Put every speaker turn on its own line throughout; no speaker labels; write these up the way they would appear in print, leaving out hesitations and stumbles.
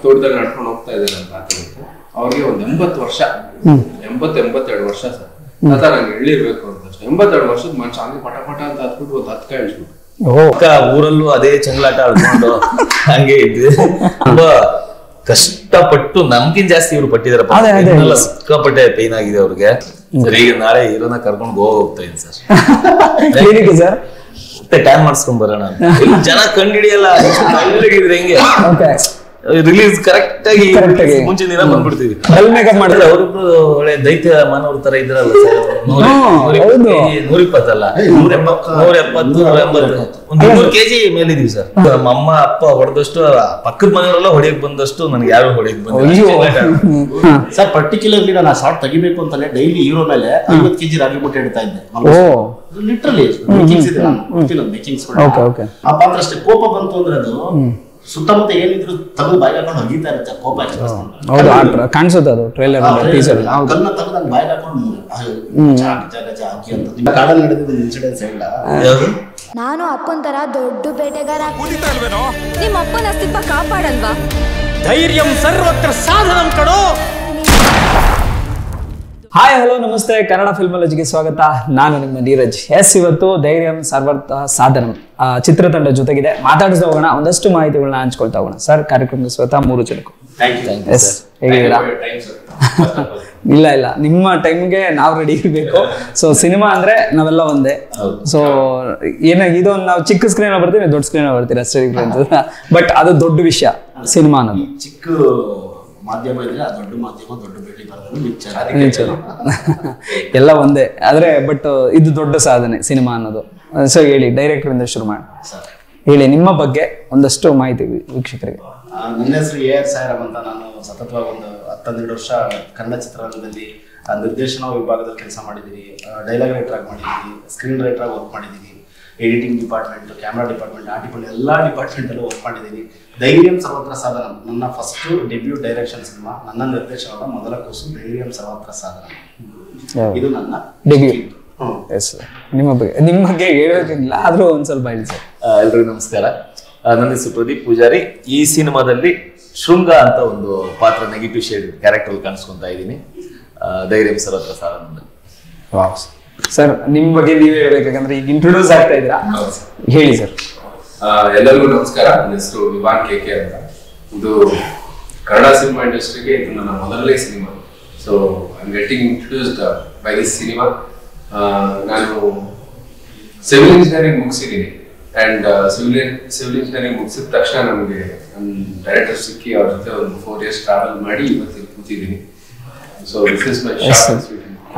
ತೋಟದಲ್ಲಿ ನಡ್ಕೊಂಡು ಹೋಗ್ತಾ ಇದ್ದಾರೆ ಅಂತ ತಾತ. ಅವ್ರಿಗೆ ಒಂದ್ 80 ವರ್ಷ, 82 ವರ್ಷ ಸರ್. ತಾತ ನಂಗೆ ಎಳ್ಳಿರ್ಬೇಕು ಅಂತ ಅಷ್ಟೇ. 82 ವರ್ಷದ ಮನುಷ್ಯ ಹಂಗೆ ಪಟ ಪಟ ಅಂತ ಹತ್ಬಿಟ್ಟು ಒಂದು 10 ಕಾಯಿ ಇಳಿಸ್ಬಿಟ್ಟು
ಊರಲ್ಲೂ ಅದೇ ಚಂಗ್ಲಾಟ ಆಡ್ಕೊಂಡು ಹಂಗೆ ಇದ್ವಿ. ತುಂಬಾ ಕಷ್ಟಪಟ್ಟು ನಮ್ಗಿನ್ ಜಾಸ್ತಿ ಇವ್ರು ಪಟ್ಟಿದಾರಪ್ಪ. ಸಿಕ್ಕಾಪಟ್ಟೆ ಪೇನ್ ಆಗಿದೆ ಅವ್ರಿಗೆ. ಸರ್ ಈಗ ನಾಳೆ ಹೀರೋನ ಕರ್ಕೊಂಡು ಗೋವಾ ಹೋಗ್ತಾ ಇದ್ದೀನಿ ಸರ್.
ಸರ್
ಮತ್ತೆ ಟ್ಯಾನ್ ಮಾಡಿಸ್ಕೊಂಡ್ ಬರೋಣ ಅಂತ. ಜನ ಕಂಡಿಡಿಯಲ್ಲ ಹೆಂಗೆ ರಿಲೀಸ್ ಕರೆಕ್ಟ್ ಆಗಿ ಮುಂಚೆ ದಿನ ಬಂದ್ಬಿಡ್ತೀವಿ. ಅವ್ರಿಬ್ರು ಒಳ್ಳೆ ದೈತ್ಯ ಮಾನವ್ರ ತರ ಇದ್ರಲ್ಲ ಸರ್. 120 ಅಲ್ಲ 170 180 ಒಂದು 200 kg ಮೇಲಿದೀವಿ ಸರ್. ನಮ್ಮ ಅಮ್ಮ ಅಪ್ಪ ಹೊಡೆದಷ್ಟು ಪಕ್ಕದ ಮನೆಯವರೆಲ್ಲ ಹೊಡೆಯಕ್ ಬಂದಷ್ಟು ನನ್ಗೆ ಯಾರು ಹೊಡೆಯಕ್ ಬಂದ
ಸರ್. ಪರ್ಟಿಕ್ಯುಲರ್ಲಿ ನಾನು ಆ ಶಾರ್ಟ್ ತೆಗಿಬೇಕು ಅಂತಾನೆ ಡೈಲಿ ಹೀರೋ ಮೇಲೆ 50 kg ರಾಗಿ ಮುಟ್ಟೆ ಇಡ್ತಾ ಇದ್ದೆ. ಲಿಟ್ರಲಿ ಮೇಕಿಂಗ್ಸ್ ಆ ಪಾತ್ರ ಅಷ್ಟೇ. ಕೋಪ ಬಂತು ಅಂದ್ರೆ ಅದು ಸುತ್ತಮುತ್ತ ಏನಿದ್ರು ತಗದು ಬಾಯಿಗೆ ಹಾಕೊಂಡು ಹಗೀತಾ ಇರುತ್ತೆ. ಕೋಪ
ಕಾಣಿಸುತ್ತೆ ಅದು ಟ್ರೈಲರ್
ಕನ್ನ ತಗದಂಗ್ ಬಾಯಿಗೆ ಹಾಕೊಂಡು ಹಾಕಿ ಅಂತ ಕಾಡಲ್ಲಿ ನಡೆದಿದ್ದು ಇನ್ಸಿಡೆನ್ಸ್ ಹೇಳ.
ನಾನು ಅಪ್ಪನ ತರ ದೊಡ್ಡ ಬೇಟೆಗಾರ. ನಿಮ್ಮ ಅಪ್ಪನ ಅಸ್ತಿತ್ವ ಕಾಪಾಡಲ್ವಾ?
ಧೈರ್ಯಂ ಸರ್ವತ್ರ ಸಾಧನಂ ಕಣೋ.
ಹಾಯ್ ಹಲೋ ನಮಸ್ತೆ, ಕನ್ನಡ ಫಿಲ್ಮಾಲಜಿಗೆ ಸ್ವಾಗತ. ನಾನು ನಿಮ್ಮ ನೀರಜ್. ಇವತ್ತು ಧೈರ್ಯಂ ಸರ್ವರ್ಥ ಸಾಧನಂ ಚಿತ್ರತಂಡ ಜೊತೆಗಿದೆ. ಮಾತಾಡಿಸ್ತಾ ಹೋಗೋಣ, ಒಂದಷ್ಟು ಮಾಹಿತಿಗಳನ್ನ ಹಂಚ್ಕೊಳ್ತಾ ಹೋಗೋಣ. ಸರ್, ಕಾರ್ಯಕ್ರಮದ ಸ್ವತಃ 3 ಜನಕ್ಕೂ ಹೇಗಿದ್ದೀರಾ? ಇಲ್ಲ ನಿಮ್ಮ ಟೈಮ್ಗೆ ನಾವು ರೆಡಿ ಇರಬೇಕು. ಸೊ ಸಿನಿಮಾ ಅಂದ್ರೆ ನಾವೆಲ್ಲ ಒಂದೇ. ಸೊ ಇದೊಂದು ನಾವು ಚಿಕ್ಕ ಸ್ಕ್ರೀನ್ ಬರ್ತೀವಿ, ದೊಡ್ಡ ಸ್ಕ್ರೀನ್ ಬರ್ತೀವಿ ಅಷ್ಟೇ. ಬಟ್ ಅದು ದೊಡ್ಡ ವಿಷಯ ಸಿನಿಮಾ ಅನ್ನೋದು.
ಚಿಕ್ಕ ಮಾಧ್ಯಮ ಇದ್ರೆ ದೊಡ್ಡ ಮಾಧ್ಯಮ, ದೊಡ್ಡ ಭೇಟಿ
ಎಲ್ಲ ಒಂದೇ. ಆದ್ರೆ ಬಟ್ ಇದು ದೊಡ್ಡ ಸಾಧನೆ ಸಿನಿಮಾ ಅನ್ನೋದು. ಸೊ ಹೇಳಿ, ಡೈರೆಕ್ಟರ್ ಇಂದ ಶುರು ಮಾಡಿ ಹೇಳಿ, ನಿಮ್ಮ ಬಗ್ಗೆ ಒಂದಷ್ಟು ಮಾಹಿತಿ ವೀಕ್ಷಕರಿಗೆ.
ನನ್ನ ಹೆಸರು AR ಸಾಯಿರಾಮ್ ಅಂತ. ನಾನು ಸತತವಾಗಿ ಒಂದು 10-12 ವರ್ಷ ಕನ್ನಡ ಚಿತ್ರರಂಗದಲ್ಲಿ ನಿರ್ದೇಶನ ವಿಭಾಗದಲ್ಲಿ ಕೆಲಸ ಮಾಡಿದ್ದೀನಿ. ಡೈಲಾಗ್ ರೈಟರ್ ಆಗಿ ಮಾಡಿದ್ದೀನಿ, ಸ್ಕ್ರೀನ್ ರೈಟರ್ ಆಗಿ ವರ್ಕ್ ಮಾಡಿದ್ದೀನಿ, editing department, camera department, artificial ಎಲ್ಲ ಡಿಪಾರ್ಟ್ಮೆಂಟಲ್ಲೂ ವರ್ಕ್ ಮಾಡಿದ್ದೀನಿ. ಧೈರ್ಯಂ ಸರ್ವತ್ರ ಸಾಧನ ನನ್ನ ಫಸ್ಟ್ ಡೆಬ್ಯೂ ಡೈರೆಕ್ಷನ್ ಸಿನಿಮಾ. ನನ್ನ ನಿರ್ದೇಶನದ ಮೊದಲ ಕೂಸು ಧೈರ್ಯಂ ಸರ್ವತ್ರ ಸಾಧನ. ಇದು ನನ್ನ ಡೆಬ್ಯೂ.
ನಿಮ್ಮ ಬಗ್ಗೆ ಹೇಳೋಕ್ಕಿಲ್ಲ, ಆದ್ರೂ ಒಂದ್ ಸ್ವಲ್ಪ ಹೇಳಿ ಸರ್.
ಎಲ್ರಿಗೂ ನಮಸ್ಕಾರ. ನನ್ನ ಹೆಸರು ಪ್ರದೀಪ್ ಪೂಜಾರಿ. ಈ ಸಿನಿಮಾದಲ್ಲಿ ಶೃಂಗ ಅಂತ ಒಂದು ಪಾತ್ರ, ನೆಗೆಟಿವ್ ಶೇಡ್ ಕ್ಯಾರೆಕ್ಟರ್ ಕಾಣಿಸ್ಕೊಂತಾ ಇದ್ದೀನಿ ಧೈರ್ಯಂ ಸರ್ವತ್ರ ಸಾಧನದಲ್ಲಿ.
ಸರ್, ನಿಮ್ ಬಗ್ಗೆ ನೀವೇ ಹೇಳ್ಬೇಕಂದ್ರೆ ಈಗ ಇಂಟ್ರೊಡ್ಯೂಸ್ ಆಗ್ತಾ ಇದ್ದೀರಾ, ಹೇಳಿ ಸರ್.
ಎಲ್ಲರಿಗೂ ನಮಸ್ಕಾರ. ನನ್ನ ಹೆಸರು ವಿವಾನ್ KK ಅಂತ. ಇದು ಕನ್ನಡ ಸಿನಿಮಾ ಇಂಡಸ್ಟ್ರಿಗೆ ಇದು ನನ್ನ ಮೊದಲನೇ cinema. So I am getting introduced by this cinema. ನಾನು ಸಿವಿಲ್ ಇಂಜಿನಿಯರಿಂಗ್ ಮುಗಿಸಿದ್ದೀನಿ. ಅಂಡ್ ಸಿವಿಲ್ ಇಂಜಿನಿಯರಿಂಗ್ ಮುಗಿಸಿದ ತಕ್ಷಣ ನಮಗೆ ನಮ್ಮ ಡೈರೆಕ್ಟರ್ ಸಿಕ್ಕಿ ಅವ್ರ ಜೊತೆ ಒಂದು 4 years ಟ್ರಾವೆಲ್ ಮಾಡಿ ಇವತ್ತಿಗೆ ಕೂತಿದ್ದೀನಿ. So this is my short.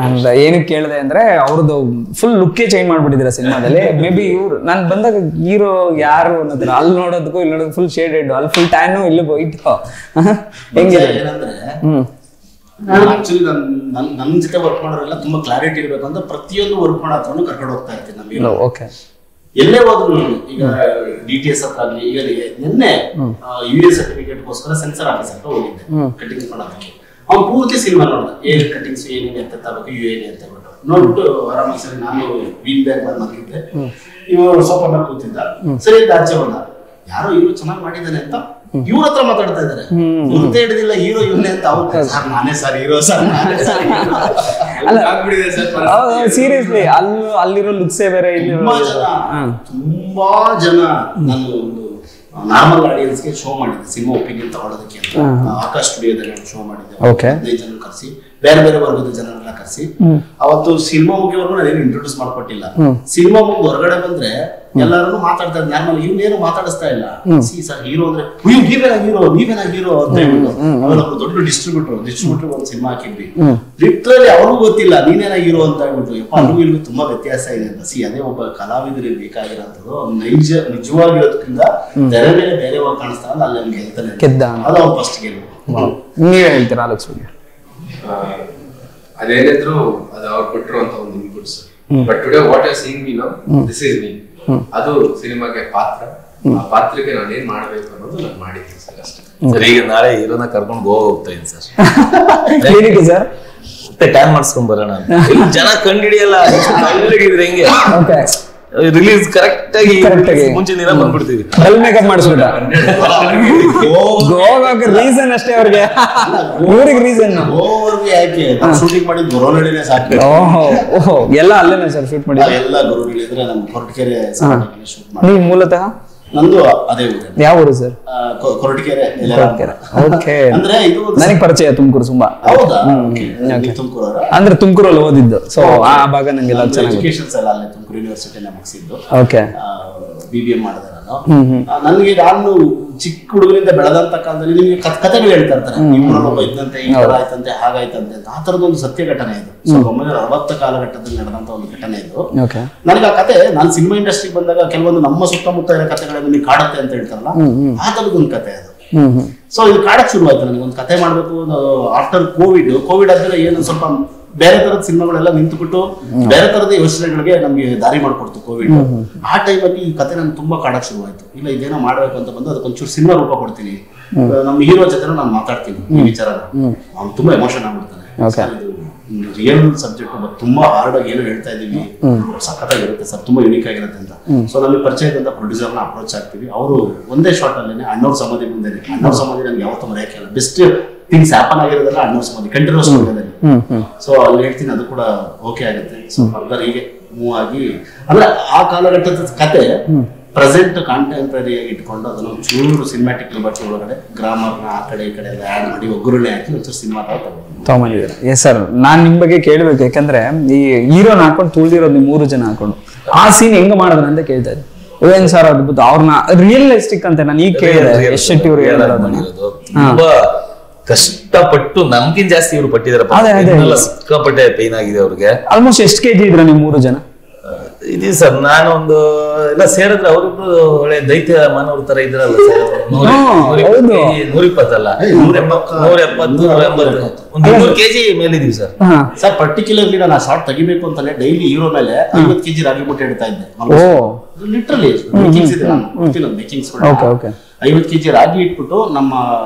And ಏನಕ್ಕೆ ಕೇಳಿದೆ ಅಂದ್ರೆ ಅವ್ರದ್ದು ಫುಲ್ ಲುಕ್ಕೇ ಚೇಂಜ್ ಮಾಡ್ಬಿಟ್ಟಿದ್ದೀರಾ ಸಿನಿಮಾದಲ್ಲಿ. ಮೇ ಬಿ ಇವ್ರು ನಾನು ಬಂದಾಗ ಹೀರೋ ಯಾರು ಅನ್ನೋದ್ರ ಅಲ್ಲಿ ನೋಡೋದಕ್ಕೂ ಇಲ್ಲಿ ನೋಡೋದು ಫುಲ್ ಶೇಡೆಡ್, ಅಲ್ಲಿ ಫುಲ್ ಟ್ಯಾನು, ಇಲ್ಲಿ ವೈಟ್. ಹೆಂಗಿದೆ
ಏನಂದ್ರೆ ಆಕ್ಚುಲಿ ನನ್ನ ಜೊತೆ ವರ್ಕ್ ಮಾಡೋರೆಲ್ಲ ತುಂಬಾ ಕ್ಲಾರಿಟಿ ಇರಬೇಕು ಅಂತ ಪ್ರತಿಯೊಂದು ವರ್ಕ್ ಮಾಡೋ ಹತ್ರನು ಕರ್ಕೊಂಡು ಹೋಗ್ತಾ ಇರ್ತೀನಿ ನಮಗೆ.
ಓಕೆ,
ಎಲ್ಲೇ ಹೋದ್ರು ಈಗ DTS ಹತ್ರ ಆಗ್ಲಿ, ಈಗ ನಿನ್ನೆ UA ಸರ್ಟಿಫಿಕೇಟ್ಗೋಸ್ಕರ ಸೆನ್ಸರ್ ಆಫೀಸ್ ಹತ್ರ ಹೋಗಿದ್ದೆ ಕಟಿಂಗ್ ಮಾಡೋದಕ್ಕೆ. ಅವ್ನು ಪೂರ್ತಿ ಸಿನಿಮಾ ನೋಡ್ದ, ಏನ್ ಕಟಿಂಗ್ಸ್ ಏನೇನು ಅಂತ ತಗೋಬೇಕು, UA ಅಂತ ಹೇಳ್ಬಿಟ್ಟು ನೋಡ್ಬಿಟ್ಟು ಆರಾಮಾಗಿ ಸರಿ ನಾನು ವೀಲ್ ಬ್ಯಾಗ್ ಬಂದು ಮಲಗಿದ್ದೆ. ಇವರು ಸೋಫಾ ಮೇಲೆ ಕೂತಿದ್ದ. ಸರಿ ಅಂತ ಆಚೆ ಬಂದ, ಯಾರೋ ಇವ್ರು ಚೆನ್ನಾಗಿ ಮಾಡಿದ್ದಾನೆ ಅಂತ ಇವ್ರ ಹತ್ರ ಮಾತಾಡ್ತಾ ಇದಾರೆ. ಮುಂದೆ ಹಿಡಿದಿಲ್ಲ ಹೀರೋ ಇವನೇ ಅಂತ. ಅವ್ರು ಸರ್ ನಾನೇ ಸರ್ ಹೀರೋ ಸರ್,
ಸೀರಿಯಸ್ಲಿ ಅಲ್ಲಿರೋ ಲುಕ್ಸೇ ಬೇರೆ.
ತುಂಬಾ ಜನ ನಾನು ಒಂದು ನಾರ್ಮಲ್ ಆಡಿಯನ್ಸ್ಗೆ ಶೋ ಮಾಡಿದ್ದೆ ಸಿನಿಮಾ ಒಪಿನಿಯನ್ ತಗೊಳ್ಳೋದಕ್ಕೆ ಅಂತ. ಆಕಾಶ್ ಸ್ಟುಡಿಯೋದಲ್ಲಿ ಶೋ ಮಾಡಿದ್ದೆ. 15 ಜನ ಕರೆಸಿ, ಬೇರೆ ಬೇರೆ ವರ್ಗದ ಜನರನ್ನ ಕರೆಸಿ. ಅವತ್ತು ಸಿನಿಮಾ ಮುಗಿಯವರೆಗೂ ನಾನೇನು ಇಂಟ್ರೊಡ್ಯೂಸ್ ಮಾಡ್ಕೊಟ್ಟಿಲ್ಲ. ಸಿನಿಮಾ ಮುಗಿ ಹೊರಗಡೆ ಬಂದ್ರೆ ಎಲ್ಲರೂ ಮಾತಾಡ್ತಾ ಇದ್ದಾರೆ. ನಾರ್ಮಲ್ ಇವ್ನೇನು ಮಾತಾಡಿಸ್ತಾ ಇಲ್ಲ. ಸರ್ ಹೀರೋ ಅಂದ್ರೆ ನೀವೇನಾ ಹೀರೋ ಅಂತ ಹೇಳ್ಬಿಟ್ಟು ಆಮೇಲೆ ಒಬ್ರು ದೊಡ್ಡ ಡಿಸ್ಟ್ರಿಬ್ಯೂಟರ್ ಒಂದು ಸಿನಿಮಾ ಹಾಕಿದ್ವಿ. ಲಿಟ್ರಲಿ ಅವ್ರಿಗೂ ಗೊತ್ತಿಲ್ಲ ನೀನೇನಾ ಹೀರೋ ಅಂತ ಹೇಳ್ಬಿಟ್ಟು. ಯಪ್ಪ ಅಲ್ಲಿಗೂ ಇಲ್ಲಿಗೂ ತುಂಬಾ ವ್ಯತ್ಯಾಸ ಇದೆ ಅಂತ. ಅದೇ ಒಬ್ಬ ಕಲಾವಿದರಿಗೆ ಬೇಕಾಗಿರೋಂಥದ್ದು ನಿಜವಾಗಿರೋದ್ರಿಂದ ತೆರೆ ಮೇಲೆ ಬೇರೆವಾಗ ಕಾಣಿಸ್ತಾರಲ್ಲ, ಅಲ್ಲಿ ನಮ್ಗೆ ಹೇಳ್ತಾನೆ ಅದು ಅವ್ರು ಫಸ್ಟ್ ಗೆಲ್ಲು.
ನೀವೇ ಹೇಳ್ತೀರಾ ಆಲೋಚ್ ಬಗ್ಗೆ?
ಅದೇನಿದ್ರು ಅದು ಅವ್ರು ಕೊಟ್ಟಿರುವಂತ ಒಂದು inputs. But today what I seeing me now, this is me. ಅದು ಸಿನಿಮಾಗೆ ಪಾತ್ರ, ಆ ಪಾತ್ರಕ್ಕೆ ನಾನು ಏನ್ ಮಾಡ್ಬೇಕು ಅನ್ನೋದು ನಾನು ಮಾಡಿದ್ದೀನಿ ಸರ್ ಅಷ್ಟೇ.
ಸರ್ ಈಗ ನಾಳೆ ಹೀರೋನ ಕರ್ಕೊಂಡು ಗೋವಾ ಹೋಗ್ತಾ ಇದ್ದೀನಿ ಸರ್.
ಸರ್
ಮತ್ತೆ ಟ್ಯಾನ್ ಮಾಡಿಸ್ಕೊಂಡ್ ಬರೋಣ ಅಂತ. ಜನ ಕಂಡಿಡಿಯಲ್ಲ ಹೆಂಗೆ ರಿಲೀಸ್ ಕರೆಕ್ಟ್ ಆಗಿ ಮುಂಚೆ ದಿನ ಬಂದ್ಬಿಡ್ತೀವಿ.
ಡಲ್ ಮೇಕಪ್ ಮಾಡಿಸ್ಬಿಟ್ಟ ಗೋವಾಗೆ ರೀಸನ್ ಅಷ್ಟೇ ಅವ್ರಿಗೆ, ಊರಿಗೆ ರೀಸನ್.
ಗೋವಾಗೆ ಯಾಕೆ ಶೂಟಿಂಗ್ ಮಾಡಿದ್ ಗೊರವನಹಳ್ಳಿನೇ ಸಾಕು.
ಓಹೋ ಎಲ್ಲ ಅಲ್ಲೇನಾ ಸರ್ ಶೂಟ್ ಮಾಡಿ?
ಎಲ್ಲ ಗೊರವನಹಳ್ಳಿ ಅಂದ್ರೆ ನಮ್ಮ ಕೊರಟಗೆರೆ ಶೂಟ್ ಮಾಡಿ.
ನೀವು ಮೂಲತಃ?
ನಂದು ಅದೇ ಊರು.
ಯಾವ ಊರು ಸರ್?
ಕೊರಟಗೆರೆ.
ಓಕೆ.
ಅಂದ್ರೆ ಇದು
ನನಗೆ ಪರಿಚಯ ತುಮಕೂರು ತುಂಬಾ.
ಹೌದಾ? ತುಮಕೂರು
ಅಂದ್ರೆ ತುಮಕೂರಲ್ಲಿ ಓದಿದ್ದು, ಸೊ ಆ ಭಾಗ ನಂಗೆಲ್ಲ ಚೆನ್ನಾಗಿ.
ಎಜುಕೇಶನ್ಸ್ ಎಲ್ಲ ಅಲ್ಲೇ ತುಮಕೂರು ಯೂನಿವರ್ಸಿಟಿನ ಮುಗಿಸಿದ್ದು.
ಓಕೆ.
BBA ಮಾಡಿದೆ ನಾನು. ನಾನು ಚಿಕ್ಕ ಹುಡುಗರಿಂದ ಬೆಳೆದಂತ ಕಾಲದಲ್ಲಿ ನಿಮಗೆ ಕಥೆಗಳು ಹೇಳ್ತಾ ಇರ್ತಾರೆ, ಇಬ್ಬರೊಬ್ಬ ಇದ್ದಂತೆ, ಈ ತರ ಆಯ್ತಂತೆ, ಹಾಗಾಯ್ತಂತೆ ಅಂತ. ಆ ತರದೊಂದು ಸತ್ಯ ಘಟನೆ ಇದು. 1960 ಕಾಲಘಟ್ಟದಲ್ಲಿ ನಡೆದಂತ ಒಂದು ಘಟನೆ ಇದು. ನನಗೆ ಆ ಕತೆ, ನಾನು ಸಿನಿಮಾ ಇಂಡಸ್ಟ್ರಿಗೆ ಬಂದಾಗ ಕೆಲವೊಂದು ನಮ್ಮ ಸುತ್ತಮುತ್ತ ಇರೋ ಕಥೆಗಳನ್ನು ನೀವು ಕಾಡುತ್ತೆ ಅಂತ ಹೇಳ್ತಾರಲ್ಲ, ಆ ತರದೊಂದು ಕತೆ ಅದು. ಸೊ ಇದು ಕಾಡಕ್ ಶುರು ಆಯ್ತು ನನಗೆ, ಒಂದು ಕತೆ ಮಾಡ್ಬೇಕು. ಆಫ್ಟರ್ ಕೋವಿಡ್ ಆದ್ಮೇಲೆ ಏನು ಸ್ವಲ್ಪ ಬೇರೆ ತರದ ಸಿನಿಮಾಗಳೆಲ್ಲ ನಿಂತುಬಿಟ್ಟು ಬೇರೆ ತರದ ಯೋಚನೆಗಳಿಗೆ ನಮ್ಗೆ ದಾರಿ ಮಾಡ್ಕೊಡ್ತು ಕೋವಿಡ್. ಆ ಟೈಮಲ್ಲಿ ಈ ಕತೆ ನನ್ಗೆ ತುಂಬಾ ಕಾಡಕ್ ಶುರು ಆಯ್ತು. ಇಲ್ಲ ಇದೇನೋ ಮಾಡ್ಬೇಕು ಅಂತ ಬಂದು ಅದಕ್ಕೊಂಚೂರು ಸಿನಿಮಾ ರೂಪ ಕೊಡ್ತೀನಿ, ನಮ್ಮ ಹೀರೋ ಜೊತೆ ನಾನು ಮಾತಾಡ್ತೀನಿ ಈ ವಿಚಾರನ. ಅವ್ನು ತುಂಬಾ ಎಮೋಷನ್ ಆಗ್ಬಿಡ್ತಾನೆ. ರಿಯಲ್ ಸಬ್ಜೆಕ್ಟ್ ತುಂಬಾ ಹಾರ್ಡ್ ಆಗಿ ಏನೋ ಹೇಳ್ತಾ ಇದೀವಿ, ಸಖತ್ತಾಗಿರುತ್ತೆ ಸರ್, ತುಂಬಾ ಯುನೀಕ್ ಆಗಿರುತ್ತೆ ಅಂತ. ಸೊ ನಮಗೆ ಪರಿಚಯ ಇದ್ದಂತ ಪ್ರೊಡ್ಯೂಸರ್ನ ಅಪ್ರೋಚ್ ಆಗ್ತೀವಿ. ಅವರು ಒಂದೇ ಶಾರ್ಟ್ ಅಲ್ಲೇನೆ ಅಣ್ಣವ್ರ ಸಮಾಧಿ ಮುಂದೆ, ಅಣ್ಣವ್ರ ಸಮಾಧಿ ನನ್ಗೆ ಯಾವತ್ತೂ ಮರೆಯಕ್ಕೆ ಇಲ್ಲ. ಬೆಸ್ಟ್ ಥಿಂಗ್ಸ್ ಹ್ಯಾಪನ್ ಆಗಿರೋದಲ್ಲ ಅಣ್ಣವ್ರ ಸಮಾಧಿ ಕಂಟಿನ್ಯೂಸ್ ಮಾಡಿದ್ದಾರೆ. ಸೊ ಅಲ್ಲಿ ಹೇಳ್ತೀನಿ, ಅದು ಕೂಡ ಓಕೆ ಆಗುತ್ತೆ. ಸೊ ಫರ್ದರ್ ಹೀಗೆ ಮೂವ್ ಆಗಿ, ಅಂದ್ರೆ ಆ ಕಾಲಘಟ್ಟದ ಕತೆ ಪ್ರೆಸೆಂಟ್ ಕಾಂಟೆಂಪ್ರರಿ ಆಗಿ ಇಟ್ಕೊಂಡು ಅದನ್ನ ಒಂಚೂರು ಸಿನಿಮ್ಯಾಟಿಕ್ ಲಿಬರ್ಟಿ ಒಳಗಡೆ ಗ್ರಾಮರ್ನ ಆ ಕಡೆ ಈ ಕಡೆ ಎಲ್ಲ ಆ್ಯಡ್ ಮಾಡಿ ಒಗ್ಗರಣೆ ಹಾಕಿ ಒಂಚೂರು ಸಿನಿಮಾ
ತಗೊಂಡಿದ್ದಾರೆ. ಎಸ್ ಸರ್, ನಾನ್ ನಿಮ್ ಬಗ್ಗೆ ಕೇಳ್ಬೇಕು, ಯಾಕಂದ್ರೆ ಈ ಹೀರೋನ ಹಾಕೊಂಡು ತುಳಿದಿರೋದು ನೀವು 3 ಜನ ಹಾಕೊಂಡು ಆ ಸೀನ್ ಹೆಂಗ್ ಮಾಡಿದ್ರೆ ಅಂತ ಕೇಳ್ತಾ ಇದ್ದೆ. ಏನ್ ಸರ್ ಅದ್ಭುತ, ಅವ್ರನ್ನ ರಿಯಲಿಸ್ಟಿಕ್ ಅಂತ ನಾನು ಈಗ ಕೇಳಿದೆ. ಯಶ್ ಶೆಟ್ಟಿ ಅವರು
ತುಂಬಾ ಕಷ್ಟಪಟ್ಟು ನಮ್ಗಿಂತ ಜಾಸ್ತಿ ಇವ್ರು ಪಟ್ಟಿದಾರೆ. ಸಿಕ್ಕಾಪಟ್ಟೆ ಪೇನ್ ಆಗಿದೆ ಅವ್ರಿಗೆ.
ಆಲ್ಮೋಸ್ಟ್ ಎಷ್ಟು ಕೆಜಿ ಇದ್ರ ನೀವು 3 ಜನ?
ಇದೀ ಸರ್, ನಾನು ಒಂದು ಎಲ್ಲ ಸೇರಿದ್ರೆ ಅವರಿಬ್ರು ಒಳ್ಳೆ ದೈತ್ಯ ಮಾನವ್ರ ತರ ಇದ್ರಲ್ಲ ಸರ್. 120 ಅಲ್ಲ, 170, 180, ಒಂದು 200 kg ಮೇಲೆ ಇದೀವಿ ಸರ್.
ಸರ್ ಪರ್ಟಿಕ್ಯುಲರ್ಲಿ ನಾನು ಆ ಶಾರ್ಟ್ ತೆಗಿಬೇಕು ಅಂತಾನೆ ಡೈಲಿ ಹೀರೋ ಮೇಲೆ 50 kg ರಾಗಿ ಮುಟ್ಟೆ ಇಡ್ತಾ ಇದ್ದೆ. ಲಿಟ್ರಲಿ ಮೇಕಿಂಗ್ಸ್ ಇದೆ, ಮೇಕಿಂಗ್ಸ್ 50 kg ರಾಗಿ ಇಟ್ಬಿಟ್ಟು ನಮ್ಮ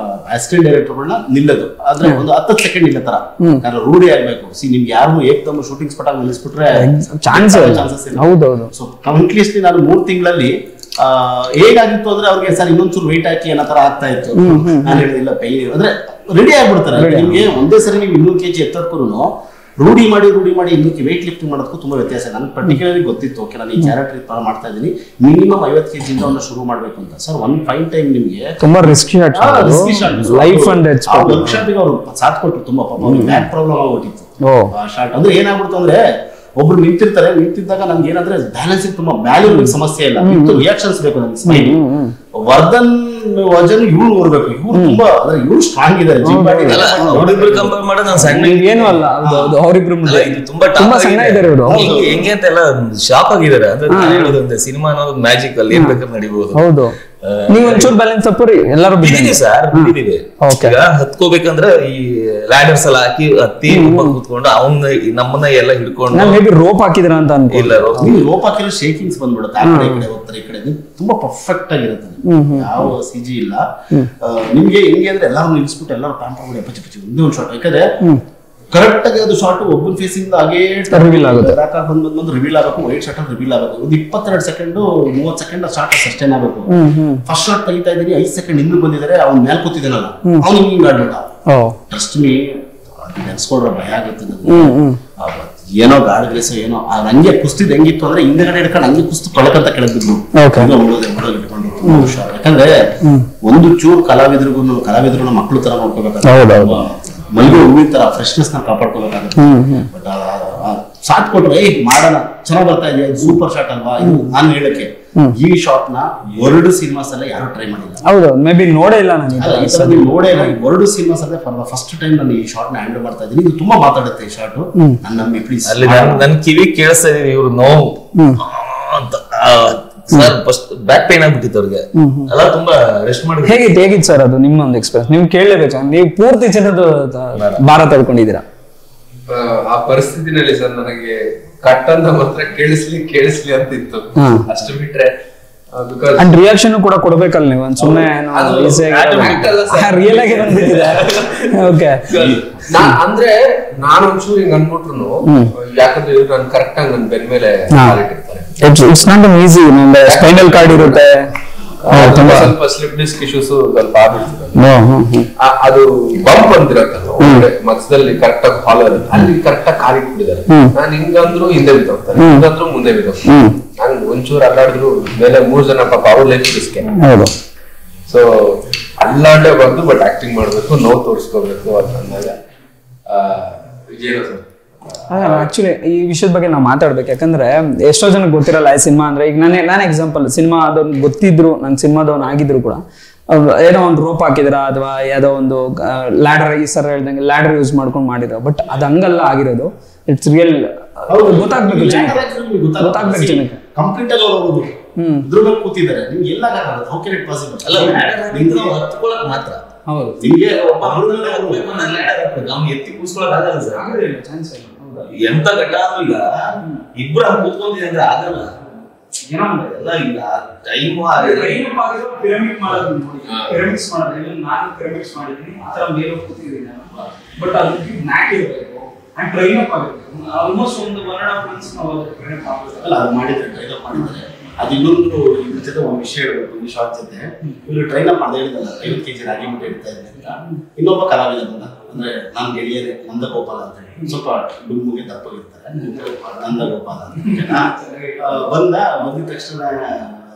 ಅಸಿಸ್ಟೆಂಟ್ ಡೈರೆಕ್ಟರ್ಗಳನ್ನ ನಿಲ್ಲದು, ಆದ್ರೆ ಒಂದು 10 ಸೆಕೆಂಡ್ ಇಲ್ಲ ತರ ರೂಢಿ ಆಗ್ಬೇಕು. ನಿಮ್ಗೆ ಯಾರು ಏಕ್ದಮ್ ಶೂಟಿಂಗ್ ಸ್ಪಾಟ್ ಆಗಿ ನಿಲ್ಲಿಸ್ಬಿಟ್ರೆ ಚಾನ್ಸಸ್ ಇಲ್ಲ. ಸೊ ಕಂಪ್ಲೀಟ್ಲಿ ನಾನು 3 ತಿಂಗಳಲ್ಲಿ ಹೇಗಾಗಿತ್ತು ಅಂದ್ರೆ ಅವ್ರಿಗೆ ಸರ್ ಇನ್ನೊಂಚೂರು ವೆಯ್ಟ್ ಹಾಕಿ ಅನ್ನೋ ತರ ಆಗ್ತಾ ಇತ್ತು. ನಾನು ಹೇಳಿಲ್ಲ ಪೈನ್ ಅಂದ್ರೆ ರೆಡಿ ಆಗ್ಬಿಡ್ತಾರೆ. ನಿಮ್ಗೆ ಒಂದೇ ಸರಿ ನೀವು 200 kg ಎತ್ತಕ್ಕೂ ರೂಢಿ ಮಾಡಿ ಇನ್ನಕ್ಕೆ ವೆಯ್ಟ್ ಲಿಫ್ಟಿಂಗ್ ಮಾಡೋದಕ್ಕೂ ತುಂಬಾ ವ್ಯತ್ಯಾಸ. ನನಗೆ ಪರ್ಟಿಕ್ಯುಲರ್ಲಿ ಗೊತ್ತಿತ್ತು, ಓಕೆ ನಾನು ಈ ಕ್ಯಾರೆಕ್ಟರ್ ಮಾಡ್ತಾ ಇದ್ದೀನಿ, ಮಿನಿಮಮ್ 50 kg ಇಂದ ಒಂದು ಶುರು ಮಾಡ್ಬೇಕು ಅಂತ. ಸರ್ ಒನ್ ಫೈನ್ ಟೈಮ್ ನಿಮ್ಗೆ
ತುಂಬಾ ರಿಸ್ಕಿ ಲೈಫ್ ಅಂಡ್
ವರ್ಕ್ಶಾಪಿಗೆ ಅವರು ಸಾಥ್ ಕೊಟ್ಟರು. ತುಂಬಾ ಪಾಪ ಅವ್ರಿಗೆ ಬ್ಯಾಕ್ ಪ್ರಾಬ್ಲಮ್ ಆಗ್ಬಿಟ್ಟಿತ್ತು ಆ ಶಾರ್ಟ್. ಅಂದ್ರೆ ಏನಾಗ್ಬಿಡ್ತು ಅಂದ್ರೆ ಒಬ್ರು ನಿಂತಿದ್ದಾಗ ನಮ್ಗೆ ಏನಂದ್ರೆ ಬ್ಯಾಲೆನ್ಸಿಂಗ್ ತುಂಬಾ ವ್ಯಾಲ್ಯೂ ಸಮಸ್ಯೆ ಇಲ್ಲ, ರಿಯಾಕ್ಷನ್ಸ್ ಬೇಕು ನಮ್ಗೆ. ಸ್ಮೈಲ್ ವರ್ಧನ್ ವಜನ್ ಇವ್ರು ಓಡ್ಬೇಕು, ಇವ್ರು ತುಂಬಾ ಅಂದ್ರೆ ಇವ್ರು ಸ್ಟ್ರಾಂಗ್ ಇದಾರೆ.
ಅವರಿಬ್ರು ಕಂಪೇರ್ ಮಾಡೋದು ನಾನು ಸಣ್ಣ
ಏನು ಅಲ್ಲ, ಅವರಿಬ್ರು ತುಂಬಾ ಸಣ್ಣ ಇದಾರೆ ಇವರು.
ಹೆಂಗೆ ಅಂತ ಎಲ್ಲ ಶಾಪ್ ಆಗಿದ್ದಾರೆ. ಅಂದ್ರೆ ನಾನು ಹೇಳೋದಂತೆ, ಸಿನಿಮಾ ಅನ್ನೋದು ಮ್ಯಾಜಿಕ್ ಅಲ್ಲಿ ಏನ್ ಬೇಕಾದ್ರೆ ನಡಿಬಹುದು.
ಹೌದು, ನೀವು ಒಂಚೂರು ಬ್ಯಾಲೆನ್ಸ್ ತಪ್ಪರಿ ಎಲ್ಲರೂ
ಬಿದ್ದಿದ್ದೀವಿ ಸರ್, ಬಿದ್ದಿದ್ದೀವಿ. ಈಗ ಹತ್ಕೋಬೇಕಂದ್ರೆ ಈ ಲ್ಯಾಡರ್ಸ್ ಎಲ್ಲ ಹಾಕಿ ಹತ್ತಿ ಕೂತ್ಕೊಂಡು ಅವನ್ನ ನಮ್ಮನ್ನ ಎಲ್ಲ ಹಿಡ್ಕೊಂಡು
ಮೇ ಬಿ ರೋಪ್ ಹಾಕಿದ್ರ ಅಂತ
ಇಲ್ಲ,
ರೋಪ್ ಹಾಕಿರೋ ಶೇಕಿಂಗ್ಸ್ ಬಂದ್ಬಿಡುತ್ತೆ. ಆ ಕಡೆ ಈ ಕಡೆ ಹೋಗ್ತಾರೆ, ಈ ಕಡೆ ತುಂಬಾ ಪರ್ಫೆಕ್ಟ್ ಆಗಿರುತ್ತೆ. ಯಾವ ಸಿಜಿ ಇಲ್ಲ ನಿಮ್ಗೆ. ಹೆಂಗೆ ಅಂದ್ರೆ ಎಲ್ಲಾರು ನಿಲ್ಸ್ಬಿಟ್ಟು ಎಲ್ಲರೂ ಪ್ಯಾಂಪ್ ಪಚ್ಚಿ ಪಚ್ಚಿ ಒಂದೇ ಒಂದು ಶಾರ್ಟ್. ಯಾಕಂದ್ರೆ ಕರೆಕ್ಟ್ ಆಗಿ ಅದು ಶಾರ್ಟ್ ಒಬ್ಬನ ಫೇಸಿಂದ ಹಾಗೆ
ರಿವೀಲ್ ಆಗುತ್ತೆ,
ಬಂದು ರಿವೀಲ್ ಆಗಬೇಕು. ವೈಟ್ ಶಾರ್ಟ್ ಅಲ್ಲಿ ರಿವೀಲ್ ಆಗಬೇಕು. ಒಂದು 22 ಸೆಕೆಂಡ್ 30 ಸೆಕೆಂಡ್ ಶಾರ್ಟ್ ಸಸ್ಟೈನ್ ಆಗಬೇಕು. ಫಸ್ಟ್ ಶಾರ್ಟ್ ತೆಗಿತಾ ಇದ್ದೀನಿ, 5 ಸೆಕೆಂಡ್ ಹಿಂದೆ ಬಂದಿದ್ದಾರೆ, ಅವ್ನು ಮೇಲ್ ಕೂತಿದ್ದಾನಲ್ಲ ಅವ್ನು ಹಿಂಗ್ ಆಡ್ಬಿಟ್ಟ. ಟ್ರಸ್ಟ್ ಮೀ ನೆನ್ಸ್ಕೊಳ್ರ ಭಯ ಆಗುತ್ತೆ ಏನೋ ಗಾಡ್ ಗ್ರೇಸೋ ಏನೋ. ಹಂಗೆ ಕುಸ್ತಿದ್ ಹೆಂಗಿತ್ತು ಅಂದ್ರೆ ಹಿಂದೆಗಡೆ ಹಿಡ್ಕೊಂಡು ಹಂಗೆ ಕುಸ್ತು ತೊಳಕಂತ ಕೆಳಗಿದ್ರು. ಯಾಕಂದ್ರೆ ಒಂದು ಚೂರು ಕಲಾವಿದ್ರು ಮಕ್ಳು ತರ ನೋಡ್ಕೋಬೇಕಾಗುತ್ತೆ, ಮಲ್ಗೋ ಹೂವಿನ ತರ ಫ್ರೆಶ್ನೆಸ್ ನ ಕಾಪಾಡ್ಕೋಬೇಕಾಗುತ್ತೆ. ಬಟ್ ಶಾರ್ಟ್ ಕೊಟ್ರೆ ಮಾಡೋಣ ಚೆನ್ನಾಗ್ ಬರ್ತಾ ಇದೆ, ಸೂಪರ್ ಶಾರ್ಟ್ ಅಲ್ವಾ ಇದು ನಾನು ಹೇಳಕ್ಕೆ. ಈ ಶಾರ್ಟ್ ನ ವರ್ಲ್ಡ್ ಸಿನಿಮಾಸ್ ಎಲ್ಲ ಯಾರು ಟ್ರೈ ಮಾಡಿಲ್ಲ.
ಹೌದು, ಮೇ ಬಿ ನೋಡೇ ಇಲ್ಲ ನಾನು,
ನೋಡೇ ಇಲ್ಲ. ವರ್ಲ್ಡ್ ಸಿನಿಮಾಸ್ ಅಲ್ಲೇ ಫಾರ್ ದ ಫಸ್ಟ್ ಟೈಮ್ ನಾನು ಈ ಶಾರ್ಟ್ ನ ಹ್ಯಾಂಡಲ್ ಮಾಡ್ತಾ ಇದ್ದೀನಿ. ಇದು ತುಂಬಾ ಮಾತಾಡುತ್ತೆ ಈ ಶಾರ್ಟ್. ನನ್ನ ನಂಬಿ ಪ್ಲೀಸ್.
ಅಲ್ಲಿ ನನ್ ಕಿವಿ ಕೇಳಿಸ್ತಾ ಇದೀವಿ, ಇವ್ರು ನೋವು ಸರ್ ಫಸ್ಟ್ ಬ್ಯಾಕ್ ಪೇನ್ ಆಗ್ಬಿಟ್ಟಿತ್ತು ಅವ್ರಿಗೆ ಎಲ್ಲ. ತುಂಬಾ ರೆಸ್ಟ್ ಮಾಡಿ
ಹೇಗಿತ್ತು ಸರ್ ಅದು ನಿಮ್ಮ ಒಂದು ಎಕ್ಸ್ಪೀರಿಯನ್ಸ್? ನೀವು ಕೇಳಲೇಬೇಕು, ನೀವು ಪೂರ್ತಿ ಜನದ ಭಾರ ತಡ್ಕೊಂಡಿದ್ದೀರಾ
ಆ ಪರಿಸ್ಥಿತಿನಲ್ಲಿ. ಸರ್ ನನಗೆ ಕಟ್ ಅಂತ ಮಾತ್ರ ಕೇಳಿಸ್ಲಿ ಅಂತ ಇತ್ತು, ಅಷ್ಟು ಬಿಟ್ರೆ ಬಿಕಾಸ್
ಅಂಡ್ ರಿಯಾಕ್ಷನ್ ಕೂಡ ಕೊಡ್ಬೇಕಲ್ಲ ನೀವು ಒಂದ್ ಸುಮ್ಮನೆ ರಿಯಲ್ ಆಗಿ ಬಂದ್ಬಿಟ್ಟಿದೆ. ಓಕೆ,
ಅಂದ್ರೆ ನಾನು ಒಂಚೂರು ಹಿಂಗ್ ಅನ್ಬಿಟ್ರು ಯಾಕಂದ್ರೆ ಇವ್ರು ನನ್ ಕರೆಕ್ಟ್ ಆಗಿ ನನ್ ಬೆನ್ ಮೇಲೆ ಇಟ್ಟಿರ್ತಾರೆ.
It's not easy. Spinal cord ಇರುತ್ತೆ,
ಸ್ವಲ್ಪ ಸ್ಲಿಪ್ ಡಿಸ್ಕ್ ಇಶ್ಯೂಸ್ ಸ್ವಲ್ಪ ಆಗ್ಬಿಡ್ತದೆ. ಅದು ಬಂಪ್ ಅಂತಿರತ್ತಲ್ಲ ಮಧ್ಯದಲ್ಲಿ ಕರೆಕ್ಟ್ ಆಗಿ ಹಾಲ್ ಅಲ್ಲಿ ಕರೆಕ್ಟ್ ಆಗಿ ಕಾಲಿಟ್ಬಿಟ್ಟಿದ್ದಾರೆ. ನಾನು ಹಿಂಗಂದ್ರು ಹಿಂದೆ ಬಿದ್ದೋಗ್ತಾರೆ, ಹಿಂಗಂದ್ರು ಮುಂದೆ ಬಿದ್ದೋಗ್ತಾರೆ. ನಾನು ಒಂಚೂರು ಅಲ್ಲಾಡಿದ್ರು ಮೇಲೆ 3 ಜನ ಪಾಪ ಅವ್ರ ಲೈಫ್ ರಿಸ್ಕೆ. ಸೊ ಅಲ್ಲಾಡೇ ಬಂದು ಬಟ್ ಆಕ್ಟಿಂಗ್ ಮಾಡ್ಬೇಕು, ನೋವು ತೋರಿಸ್ಕೋಬೇಕು ಅಂತಂದಾಗ
ಆಕ್ಚುಲಿ ಈ ವಿಷಯದ ಬಗ್ಗೆ ನಾವು ಮಾತಾಡ್ಬೇಕು. ಯಾಕಂದ್ರೆ ಎಷ್ಟೋ ಜನಕ್ಕೆ ಗೊತ್ತಿರಲ್ಲ ಈ ಸಿನಿಮಾ ಅಂದ್ರೆ. ಈಗ ನಾನು ಎಕ್ಸಾಂಪಲ್ ಸಿನಿಮಾ ಅದೊಂದು ಗೊತ್ತಿದ್ರು, ನನ್ ಸಿನಿಮಾದವನ್ ಆಗಿದ್ರು ಕೂಡ ಏನೋ ಒಂದು ರೋಪ್ ಹಾಕಿದ್ರ ಅಥವಾ ಯಾವುದೋ ಒಂದು ಲ್ಯಾಡರ್, ಈ ಸರ್ ಹೇಳ್ದಂಗೆ ಲ್ಯಾಡರ್ ಯೂಸ್ ಮಾಡ್ಕೊಂಡು ಮಾಡಿರೋ. ಬಟ್ ಅದು ಹಂಗಲ್ಲ ಆಗಿರೋದು. It's real. ಗೊತ್ತಾಗ್ಬೇಕು ಜನಕ್ಕೆ, ಗೊತ್ತಾಗ್ಬೇಕು ಜನಕ್ಕೆ.
ಕಂಪ್ಲೀಟ್ ಆಗಿ ಹೋಗೋದು ಇದ್ರ ಮೇಲೆ ಕೂತಿದ್ದಾರೆ. ನಿಮ್ಗೆ ಎಲ್ಲ ಹೌ ಕ್ಯಾನ್ ಇಟ್ ಪಾಸಿಬಲ್?
ಅಲ್ಲ, ಹತ್ಕೊಳಕ್ ಮಾತ್ರ.
ಹೌದು,
ನಿಮ್ಗೆ
ಎತ್ತಿ ಕೂಸ್ಕೊಳಕ್ ಆಗಲ್ಲ ಸರ್. ಎಂತ ಘಟ್ಟ ಆದ್ರೂ ಈಗ ಇಬ್ರು ಹಂಗ ಕೂತ್ಕೊಂತಿದೆ ಅಂದ್ರೆ ಆಗಲ್ಲ. ಎಲ್ಲ ಇಲ್ಲ ಟೈಮ್
ಪಿರಮಿಡ್ ಮಾಡೋದು ನೋಡಿ, ಪಿರಮಿಡ್ಸ್ ಮಾಡೋದು. ನಾನು ಪಿರಮಿಡ್ಸ್ ಮಾಡಿದ್ದೀನಿ, ಆ ತರ ಮೇಲೆ ಕೂತಿದ್ದೀನಿ ನಾನು. ಬಟ್ ಅದಕ್ಕೆ ನ್ಯಾಕ್ ಇರಬೇಕು ಅಂಡ್ ಟ್ರೈನ್ ಅಪ್ ಆಗಬೇಕು. ಆಲ್ಮೋಸ್ಟ್ ಒಂದು 1.5 months ನಾವು ಟ್ರೈನ್ ಅಪ್ ಆಗಬೇಕು.
ಅಲ್ಲ, ಅದು ಮಾಡಿದ್ರೆ ಟ್ರೈನ್ ಅಪ್ ಮಾಡಿದ್ದಾರೆ. ಅದು ಇನ್ನೊಂದು ಇದ್ರ ಜೊತೆ ಒಂದು ವಿಷಯ ಹೇಳ್ಬೇಕು. ಈ ಶಾರ್ಟ್ ಜೊತೆ ಇವ್ರು ಟ್ರೈನ್ ಅಪ್ ಮಾಡ್ದೆ ಹೇಳಿದಲ್ಲ 50 kg ರಾಗಿ ಮುಟ್ಟೆ ಇಡ್ತಾ ಇದ್ದಾರೆ ಅಂತ. ಇನ್ನೊಬ್ಬ ಕಲಾವಿದ ಬಂದ, ಅಂದ್ರೆ ನಾನು ಗೆಳೆಯರೇ ನಂದಗೋಪಾಲ ಅಂತ ಹೇಳಿ, ಸ್ವಲ್ಪ ಡುಮ್ಮಿಗೆ ದಪ್ಪಗಿರ್ತಾರೆ, ನಂದಗೋಪಾಲ ಅಂತ ಬಂದಿದ ತಕ್ಷಣ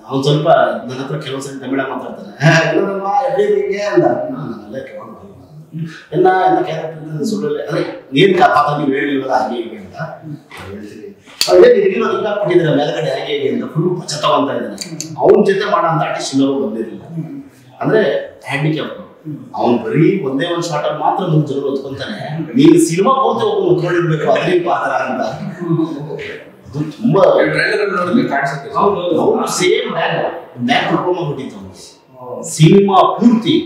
ಅವ್ನು ಸ್ವಲ್ಪ ನನ್ನ ಹತ್ರ ಕೆಲವು ಸರಿ ತಮಿಳ ಮಾತಾಡ್ತಾನೆ. ನನ್ನಲ್ಲೇ ಎಲ್ಲ ಕ್ಯಾರೆಕ್ಟರ್ ಸುಳ್ಳಲ್ಲೇ ಅಂದ್ರೆ ಏನ್ ಪಾಪ ನೀವು ಹೇಳಿಲ್ವಲ್ಲ ಹಾಗೆ ಹೀಗೆ ಅಂತ ಹೇಳ್ತೀನಿ. ಕೊಟ್ಟಿದ್ರೆ ಮೇಲ್ಗಡೆ ಹೇಗೆ ಹೇಗೆ ಅಂತ ಫುಲ್ ತಗೊಂತ ಇದ್ದಾನೆ. ಅವನ ಜೊತೆ ಮಾಡೋ ಅಂತ ಆರ್ಟಿಸ್ಟ್ ಇನ್ನೊಬ್ಬ ಬಂದಿರಲಿಲ್ಲ. ಅಂದ್ರೆ ಹ್ಯಾಂಡಿಕ್ಯಾಪ್. ಅವ್ನು ಬರೀ ಒಂದೇ ಒಂದು ಶಾರ್ಟ್ ಅಲ್ಲಿ ಮಾತ್ರ 3 ಜನರು ಹೊತ್ಕೊಂತಾನೆ. ನೀನು ಸಿನಿಮಾ ಪೂರ್ತಿ ಒಬ್ಬ ಹೊತ್ಕೊಂಡಿರ್ಬೇಕು ಅದ್ರಿಂದ ಪಾತ್ರ ಅಂತ. ಅದು ತುಂಬಾ ಸೇಮ್ ಬ್ಯಾಕ್ ಪರ್ಫಾರ್ಮ್ ಆಗ್ಬಿಟ್ಟಿತ್ತು ಅವನು. ಸಿನಿಮಾ ಪೂರ್ತಿ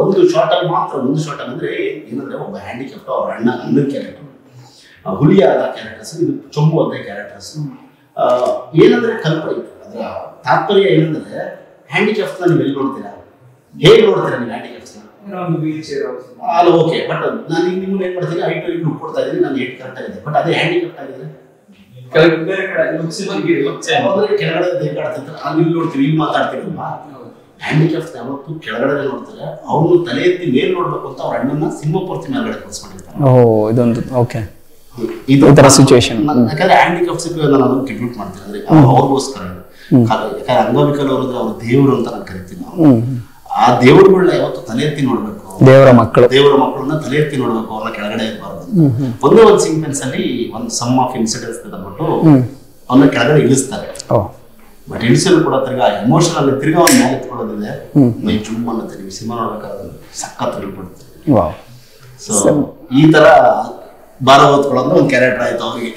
ಒಂದು ಶಾರ್ಟ್ ಅಲ್ಲಿ ಮಾತ್ರ, ಒಂದು ಶಾರ್ಟ್ ಅಂದ್ರೆ ಏನಂದ್ರೆ ಒಬ್ಬ ಹ್ಯಾಂಡಿಕ್ಯಾಪ್ ಅವ್ರ ಅಣ್ಣನ ಕ್ಯಾರೆಕ್ಟರ್, ಹುಲಿಯಾದ ಕ್ಯಾರೆಕ್ಟರ್ಸ್, ಇದು ಚೊಂಬು ಅಂತ ಕ್ಯಾರೆಕ್ಟರ್ಸ್. ಏನಂದ್ರೆ ಕಲ್ಪನೆ, ಅದರ ತಾತ್ಪರ್ಯ ಏನಂದ್ರೆ ಹ್ಯಾಂಡಿಕ್ಯಾಪ್ಸ್ ನೀವು ಎಲ್ಲಿ ನೋಡ್ತೀರಾ, ಹೇಗೆ ನೋಡ್ತೀರಾ ನೀವು ಹ್ಯಾಂಡಿಕ್ಯಾಪ್ಸ್? ಅಲ್ಲ ಓಕೆ, ಬಟ್ ನಾನು ಈಗ ನಿಮ್ಮನ್ನ ಏನ್ ಮಾಡ್ತೀನಿ, ಹೈಟ್ ಇಟ್ಟು ಕೊಡ್ತಾ ಇದ್ದೀನಿ, ನಾನು ಏಟ್ ಕರೆಕ್ಟ್ ಆಗಿದೆ. ಬಟ್ ಅದೇ ಹ್ಯಾಂಡಿಕ್ಯಾಪ್ ಆಗಿದ್ರೆ ಕೆಳಗಡೆ ದೇಗಾಡ್ತಿರ್ತಾರೆ, ಅಲ್ಲಿ ಇಲ್ಲಿ ನೋಡ್ತೀವಿ, ಇಲ್ಲಿ ಮಾತಾಡ್ತೀವಲ್ವಾ. ಹ್ಯಾಂಡಿಕ್ಯಾಪ್ಸ್ ಯಾವತ್ತೂ ಕೆಳಗಡೆ ನೋಡ್ತಾರೆ, ಅವ್ರು ತಲೆ ಎತ್ತಿ ಮೇಲ್ ನೋಡ್ಬೇಕು ಅಂತ ಅವ್ರ ಅಣ್ಣನ ಸಿನಿಮಾ ಪೂರ್ತಿ ಮೇಲ್ಗಡೆ ಕಳಿಸ್ಕೊಂಡಿರ್ತಾರೆ.
ಇದೊಂದು ಓಕೆ,
ಇದು ತರ ಸಿಚುವೇಶನ್. ಯಾಕಂದ್ರೆ ಹ್ಯಾಂಡಿಕ್ಯಾಪ್ಸ್ ನಾನು ಅದನ್ನು ಟ್ರಿಬ್ಯೂಟ್ ಮಾಡ್ತೀನಿ, ಅಂದ್ರೆ ಅವ್ರಿಗೋಸ್ಕರ. ಯಾಕಂದ್ರೆ ಅಂಗವಿಕಲವ್ರಿಗೆ ಅವ್ರ ದೇವರು ಅಂತ ನಾನು ಕರಿತೀನಿ ನಾವು. ಆ ದೇವರುಗಳನ್ನ ಯಾವತ್ತು ತಲೆ ಎತ್ತಿ ನೋಡ್ಬೇಕು, ದೇವರ ಮಕ್ಕಳನ್ನ ತಲೆ ಎತ್ತಿ ನೋಡ್ಬೇಕು, ಅವ್ರನ್ನ ಕೆಳಗಡೆ ಇರಬಾರ್ದು. ಒಂದೇ ಒಂದು ಸೀಕ್ವೆನ್ಸ್ ಅಲ್ಲಿ ಒಂದು ಸಮ್ ಆಫ್ ಇನ್ಸಿಡೆನ್ಸ್ ತಂದ್ಬಿಟ್ಟು ಅವ್ರನ್ನ ಕೆಳಗಡೆ ಇಳಿಸ್ತಾರೆ. ಬಟ್ ಇಳಿಸಲು ಕೂಡ ತಿರ್ಗಾ ಎಮೋಷನಲ್ ತಿರ್ಗಾ ಅವ್ನ ಮೇಲೆ ಎತ್ಕೊಳ್ಳೋದಿದೆ. ಮೈ ಜುಮ್ ಅನ್ನತ್ತೆ. ನೀವು ಸಿನಿಮಾ ನೋಡ್ಬೇಕಾದ್ರೆ ಸಖತ್ ತಿಳ್ಕೊಡ್ತೀವಿ. ಸೊ ಈ ತರ ಬಾರ ಓದ್ಕೊಳ್ಳೋದು ಒಂದು ಕ್ಯಾರೆಕ್ಟರ್ ಆಯ್ತು ಅವ್ರಿಗೆ.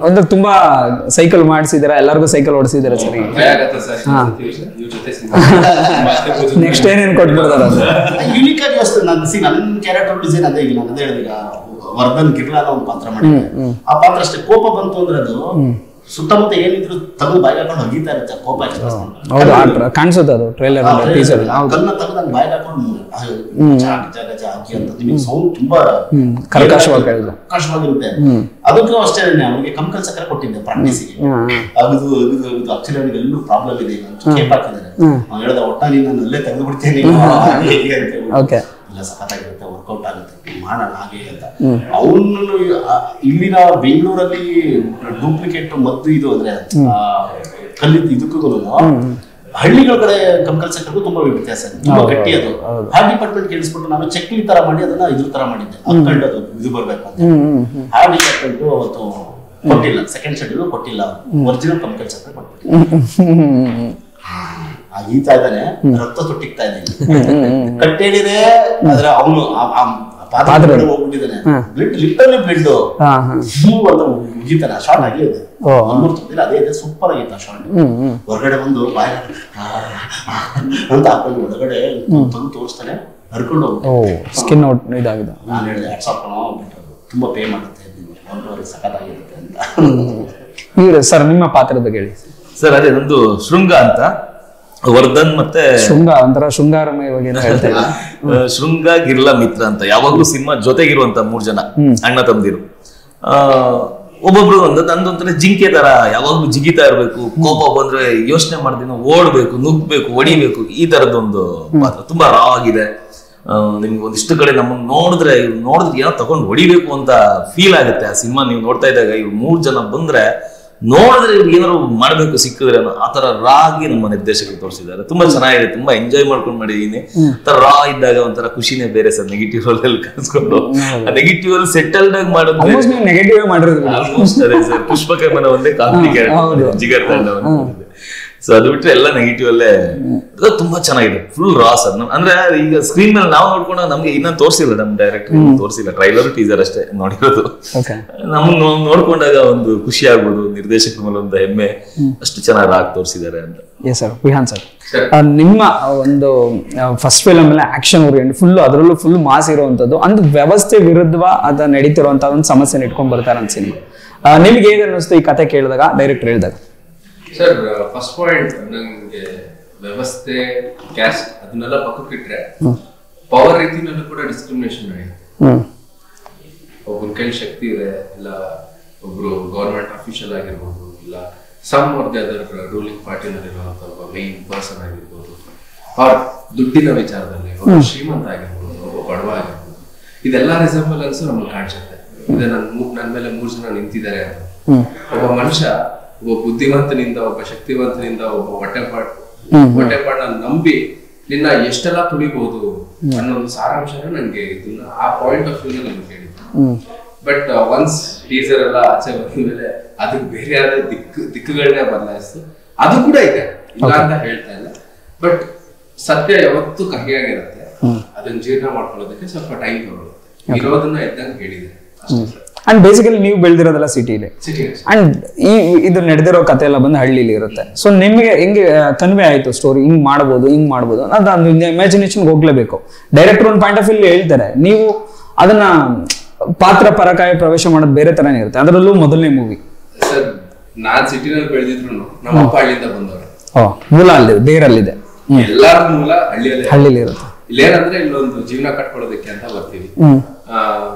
ಒಂದು ತುಂಬಾ ಸೈಕಲ್ ಮಾಡಿಸಿದಾರ, ಎಲ್ಲರಿಗೂ ಸೈಕಲ್ ಓಡಿಸಿದಾರೆ. ಸರಿ, ನೆಕ್ಸ್ಟ್ ಏನೇನು ಕೊಟ್ಬಿಡ್ತಾರ
ಯುನಿಕ್ ಆಗಿ ಅಷ್ಟು. ನನ್ನ ಕ್ಯಾರೆಕ್ಟರ್ ಡಿಸೈನ್ ಅದೇ. ಈಗ ನಾನು ಅದೇ ಹೇಳಿದ, ವರ್ಧನ್ ಗಿರ್ಲಾನ ಒಂದು ಪಾತ್ರ ಮಾಡಿದೆ. ಆ ಪಾತ್ರ ಅಷ್ಟೇ ಕೋಪ ಬಂತು ಅಂದ್ರೆ ಅದು ಸುತ್ತಮುತ್ತ ಏನಿದ್ರು ತಗೊಂಡು ಬಾಯಿ ಹಾಕೊಂಡು ಹೋಗಿತಾ ಇರುತ್ತೆ. ಕೋಪ
ಕಾಣಿಸುತ್ತೆ ಅದು ಟ್ರೈಲರ್
ಕನ್ನ ತಗೊಂಡು ಬಾಯಿ ಹಾಕೊಂಡು ಹಾಕಿ ಅಂತ ನಿಮಗೆ ಸೌಂಡ್ ತುಂಬಾ ಕರ್ಕಶವಾಗಿರುತ್ತೆ. ಅದಕ್ಕೂ ಅಷ್ಟೇ ಅವನಿಗೆ ಕಂಕಲ್ ಚಕ್ರ ಕೊಟ್ಟಿದ್ದೆ ಪ್ರಾಕ್ಟೀಸಿಗೆ. ಅದು ಆಕ್ಚುಲಿ ಅವನಿಗೆ ಎಲ್ಲೂ ಪ್ರಾಬ್ಲಮ್ ಇದೆ, ಕೇಪ್ ಹಾಕಿದ್ದಾರೆ. ಅವ್ನು ಹೇಳ್ದ, ಒಟ್ಟ ನೀನು ನಾನು ಅಲ್ಲೇ ತೆಗೆದು ಬಿಡ್ತೇನೆ ಅಂತ. ಎಲ್ಲ ಸಖತ್ತಾಗಿರುತ್ತೆ, ವರ್ಕೌಟ್ ಆಗುತ್ತೆ, ಮಾಡೋಣ ಹಾಗೆ ಅಂತ. ಅವನು ಇಲ್ಲಿನ ಬೆಂಗಳೂರಲ್ಲಿ ಡೂಪ್ಲಿಕೇಟ್ ಮದ್ದು ಇದು ಅಂದ್ರೆ ಕಲ್ಲಿದ್ದು ಇದಕ್ಕೂ ಹಳ್ಳಿಗಳ ಕಡೆ ಕಂಕಲ್ ಚಕ್ರಕ್ಕೂ ತುಂಬಾ ವ್ಯತ್ಯಾಸ, ತುಂಬಾ ಗಟ್ಟಿ. ಅದು ಹಾರ್ಟ್ ಡಿಪಾರ್ಟ್ಮೆಂಟ್ ಕೇಳಿಸ್ಬಿಟ್ಟು ನಾನು ಚಕ್ಲಿ ತರ ಮಾಡಿ ಅದನ್ನ ಇದ್ರ ತರ ಮಾಡಿದ್ದೆ, ಅನ್ಕೊಂಡು ಅದು ಇದು ಬರ್ಬೇಕು ಅಂತ. ಹಾರ್ಟ್ ಡಿಪಾರ್ಟ್ಮೆಂಟ್ ಅವತ್ತು ಕೊಟ್ಟಿಲ್ಲ, ಸೆಕೆಂಡ್ ಶೆಡ್ಯೂಲ್ ಕೊಟ್ಟಿಲ್ಲ, ಒರಿಜಿನಲ್ ಕಂಕಲ್ ಚಕ್ರ ಕೊಟ್ಬಿಟ್ಟಿಲ್ಲ. ಈತಾ ಇದ್ದಾನೆ, ರಕ್ತ ತೊಟ್ಟಿಗ್ತಾ ಇದ್ದೀನಿ, ಕಟ್ಟೇಳಿದೆ. ಆದ್ರೆ ಅವನು ಪಾತ್ರ ಹೋಗ್ಬಿಟ್ಟಿದ್ದಾನೆ, ಬ್ಲಡ್ ಲಿಟರ್ಲಿ ಬ್ಲಡ್ ಅಂತ ಮುಗಿತಾನೆ. ಶಾರ್ಟ್ ಆಗಿ ಇದೆ, ಅದೇ ಇದೆ, ಸೂಪರ್ ಆಗಿತ್ತು ಆ ಶಾರ್ಟ್. ಹೊರಗಡೆ ಬಂದು ಬಾಯ್ ಅಂತ ಹಾಕೊಂಡು ಒಳಗಡೆ ತಂದು ತೋರಿಸ್ತಾನೆ, ಹರ್ಕೊಂಡು
ಸ್ಕಿನ್ ಔಟ್ ಇದಾಗಿದೆ.
ನಾನು ಹೇಳಿದೆ ತುಂಬಾ ಪೇ ಮಾಡುತ್ತೆ, ಸಖತ್ತಾಗಿರುತ್ತೆ ಅಂತ.
ಸರ್ ನಿಮ್ಮ ಪಾತ್ರದ ಬಗ್ಗೆ ಹೇಳಿ.
ಸರ್ ಅದೇ ನಂದು ಶೃಂಗ ಅಂತ, ವರ್ಧನ್ ಮತ್ತೆ
ಶೃಂಗ ಒಂಥರ ಶೃಂಗಾರಮಯವಾಗಿ ಹೇಳ್ತಾ ಇದ್ದಾರೆ.
ಶೃಂಗ ಗಿರ್ಲಾ ಮಿತ್ರ ಅಂತ ಯಾವಾಗ್ಲೂ ಸಿನಿಮಾ ಜೊತೆಗಿರುವಂತ 3 ಜನ ಅಣ್ಣ ತಮ್ಮದಿರು. ಒಬ್ಬೊಬ್ರು ನಂದೊಂಥರ ಜಿಂಕೆ ತರ ಯಾವಾಗ್ಲೂ ಜಿಗಿತಾ ಇರ್ಬೇಕು, ಕೋಪ ಬಂದ್ರೆ ಯೋಚನೆ ಮಾಡ್ತೀನಿ, ಓಡ್ಬೇಕು, ನುಗ್ಬೇಕು, ಹೊಡಿಬೇಕು, ಈ ತರದೊಂದು ಪಾತ್ರ ತುಂಬಾ ರಾ ಆಗಿದೆ. ನಿಮ್ಗೆ ಒಂದಿಷ್ಟು ಕಡೆ ನಮ್ಮನ್ನ ನೋಡಿದ್ರೆ ಏನೋ ತಗೊಂಡು ಹೊಡಿಬೇಕು ಅಂತ ಫೀಲ್ ಆಗುತ್ತೆ ಆ ಸಿನಿಮಾ ನೀವು ನೋಡ್ತಾ ಇದ್ದಾಗ. ಇವ್ರು 3 ಜನ ಬಂದ್ರೆ ನೋಡಿದ್ರೆ ಇವ್ರಿಗೆ ಏನಾದ್ರು ಮಾಡ್ಬೇಕು ಸಿಕ್ಕಿದ್ರೆ ಆ ತರ ರಾ ಆಗಿ ನಮ್ಮ ನಿರ್ದೇಶಕರು ತೋರಿಸಿದ್ದಾರೆ. ತುಂಬಾ ಚೆನ್ನಾಗಿದೆ, ತುಂಬಾ ಎಂಜಾಯ್ ಮಾಡ್ಕೊಂಡು ಮಾಡಿದೀನಿ. ರಾ ಇದ್ದಾಗ ಒಂಥರ ಖುಷಿನೇ ಬೇರೆ ಸರ್. ನೆಗೆಟಿವ್ ಅಲ್ಲಿ ಕಲ್ಸ್ಕೊಂಡು ನೆಗೆಟಿವ್ ಅಲ್ಲಿ ಸೆಟಲ್ಡ್ ಆಗಿ ಮಾಡೋದು
ನೆಗೆಟಿವ್ ಮಾಡಿರೋದು
ಆಲ್ಮೋಸ್ಟ್ ಅದೇ ಸರ್. ಪುಷ್ಪಕರ್ಮನ ಒಂದೇ ಕಾಮಿಡಿ ಕ್ಯಾರೆಕ್ಟರ್ ಜಿಗರ್ ತಂಡವನ್ನು. ಸೊ ಅದು ಬಿಟ್ರೆ ಎಲ್ಲ ನೆಗೆಟಿವ್ ಅಲ್ಲೇ ತುಂಬಾ ಚೆನ್ನಾಗಿದೆ, ಫುಲ್ ರಾ ಸರ್. ಅಂದ್ರೆ ಈಗ ಸ್ಕ್ರೀನ್ ಮೇಲೆ ನಾವು ನೋಡ್ಕೊಂಡಾಗ ನಮ್ಗೆ ಇನ್ನೂ ತೋರಿಸಿಲ್ಲ, ನಮ್ ಡೈರೆಕ್ಟರ್ ತೋರಿಸಿಲ್ಲ, ಟ್ರೈಲರ್ ಟೀಸರ್ ಅಷ್ಟೇ ನೋಡಿರೋದು. ನಮ್ಗೆ ನೋಡ್ಕೊಂಡಾಗ ಒಂದು ಖುಷಿ ಆಗ್ಬೋದು, ನಿರ್ದೇಶಕರ ಮೇಲೆ ಒಂದು ಹೆಮ್ಮೆ, ಅಷ್ಟು ಚೆನ್ನಾಗಿ ರಾಗ್ ತೋರಿಸಿದ್ದಾರೆ ಅಂತ.
Yes sir. ವಿಹಾನ್ ಸರ್, ನಿಮ್ಮ ಒಂದು ಫಸ್ಟ್ ಫಿಲಮ್ ಮೇಲೆ ಆಕ್ಷನ್ ಓರಿಯೆಂಟ್ ಫುಲ್, ಅದರಲ್ಲೂ ಫುಲ್ ಮಾಸ್ ಇರುವಂತದ್ದು, ಒಂದು ವ್ಯವಸ್ಥೆ ವಿರುದ್ಧ ಅದ ನಡೀತಿರುವಂತ ಒಂದು ಸಮಸ್ಯೆ ಇಟ್ಕೊಂಡ್ ಬರ್ತಾರೆ ಅಂತ ಸಿನಿಮಾ. ನಿಮ್ಗೆ ಹೇಗೆ ಅನ್ನಿಸ್ತು ಈ ಕತೆ ಕೇಳಿದಾಗ, ಡೈರೆಕ್ಟರ್ ಹೇಳಿದಾಗ?
ಸರ್ ಫಸ್ಟ್ ಪಾಯಿಂಟ್, ನಂಗೆ ವ್ಯವಸ್ಥೆ, ಕ್ಯಾಸ್ಟ್ ಅದನ್ನೆಲ್ಲ ಪಕ್ಕಕ್ಕಿಟ್ರೆ ಪವರ್ ರೀತಿನಲ್ಲೂ ಕೂಡ ಡಿಸ್ಕ್ರಿಮಿನೇಷನ್ ನಡೆಯುತ್ತೆ. ಒಬ್ಬನ ಕೈ ಶಕ್ತಿ ಇದೆ, ಇಲ್ಲ ಒಬ್ರು ಗವರ್ಮೆಂಟ್ ಅಫಿಷಿಯಲ್ ಆಗಿರ್ಬೋದು, ಇಲ್ಲ some of the other ruling ಪಾರ್ಟಿನಲ್ಲಿರುವಂತ ಒಬ್ಬ ಮೇನ್ ಪರ್ಸನ್ ಆಗಿರ್ಬೋದು, ಅವ್ರ ದುಡ್ಡಿನ ವಿಚಾರದಲ್ಲಿ ಒಬ್ಬ ಶ್ರೀಮಂತ ಆಗಿರ್ಬೋದು, ಒಬ್ಬ ಬಡವ ಆಗಿರ್ಬೋದು, ಇದೆಲ್ಲ ರಿಸೆಂಬಲೆನ್ಸ್ ನಮ್ಗೆ ಕಾಣಿಸುತ್ತೆ. ಇದೆ ನನ್ನ ಮೇಲೆ 3 ಜನ ನಿಂತಿದ್ದಾರೆ ಅಂತ. ಒಬ್ಬ ಮನುಷ್ಯ, ಒಬ್ಬ ಬುದ್ಧಿವಂತನಿಂದ, ಒಬ್ಬ ಶಕ್ತಿವಂತನಿಂದ, ಒಬ್ಬ ಹೊಟ್ಟೆಪಾಡನ್ನ ನಂಬಿ ನಿನ್ನ ಎಷ್ಟೆಲ್ಲ ತುಳಿಬಹುದು ಅನ್ನೋ ಒಂದು ಸಾರಾಂಶನ ನಂಗೆ ಇದನ್ನ ಆ ಪಾಯಿಂಟ್ ಆಫ್ ವ್ಯೂ ನನ್ಗೆ ಹೇಳಿದ್ರು. ಬಟ್ ಒನ್ಸ್ ಟೀಸರ್ ಎಲ್ಲ ಆಚೆ ಬಂದ್ಮೇಲೆ ಅದಕ್ಕೆ ಬೇರೆ ಆದ ದಿಕ್ಕುಗಳನ್ನೇ ಬದಲಾಯಿಸ್ತು. ಅದು ಕೂಡ ಇದೆ, ಇಲ್ಲ ಅಂತ ಹೇಳ್ತಾ ಇಲ್ಲ, ಬಟ್ ಸತ್ಯ ಯಾವತ್ತೂ ಕಹಿಯಾಗಿರುತ್ತೆ. ಅದನ್ನ ಜೀರ್ಣ ಮಾಡ್ಕೊಳ್ಳೋದಕ್ಕೆ ಸ್ವಲ್ಪ ಟೈಮ್ ತಗೊಳುತ್ತೆ. ಇರೋದನ್ನ ಇದ್ದಂಗೆ ಹೇಳಿದೆ ಅಷ್ಟೇ.
ಅಂಡ್ ಬೇಸಿಕಲಿ ನೀವು ಬೆಳೆದಿರೋದೆಲ್ಲ ಸಿಟಿಲಿ, ಅಂಡ್ ಇದು ನಡೆದಿರೋ ಕತೆ ಎಲ್ಲ ಬಂದು ಹಳ್ಳಿಲಿ ಇರುತ್ತೆ. ಸೊ ನಿಮಗೆ ಹೆಂಗೆ ಕನ್ವೆ ಆಯ್ತು ಸ್ಟೋರಿ, ಹಿಂಗ್ ಮಾಡ್ಬೋದು ಅದು ಇಮ್ಯಾಜಿನೇಷನ್ ಹೋಗ್ಲೇಬೇಕು. ಡೈರೆಕ್ಟರ್ ಒಂದು ಪಾಯಿಂಟ್ ಆಫ್ ವ್ಯೂ ಹೇಳ್ತಾರೆ, ನೀವು ಅದನ್ನ ಪಾತ್ರ ಪರಕಾಯ ಪ್ರವೇಶ ಮಾಡೋದು ಬೇರೆ ತರನೇ ಇರುತ್ತೆ. ಅದರಲ್ಲೂ ಮೊದಲನೇ ಮೂವಿ.
ಸರ್ ನಾನ್ ಸಿಟಿನಲ್ಲಿ ಬೆಳೆದಿದ್ರು ನಮ್ಮ ಅಪ್ಪ ಹಳ್ಳಿಯಿಂದ ಬಂದವರು.
ಮೂಲ ಅಲ್ಲಿ ಬೇರಲ್ಲಿದೆ,
ಎಲ್ಲಾರ ಮೂಲ
ಹಳ್ಳಿಲಿ ಇರುತ್ತೆ.
ಇಲ್ಲೇನಂದ್ರೆ ಇಲ್ಲೊಂದು ಜೀವನ ಕಟ್ಕೊಳ್ಳೋದಕ್ಕೆ ಅಂತ ಬರ್ತೀವಿ.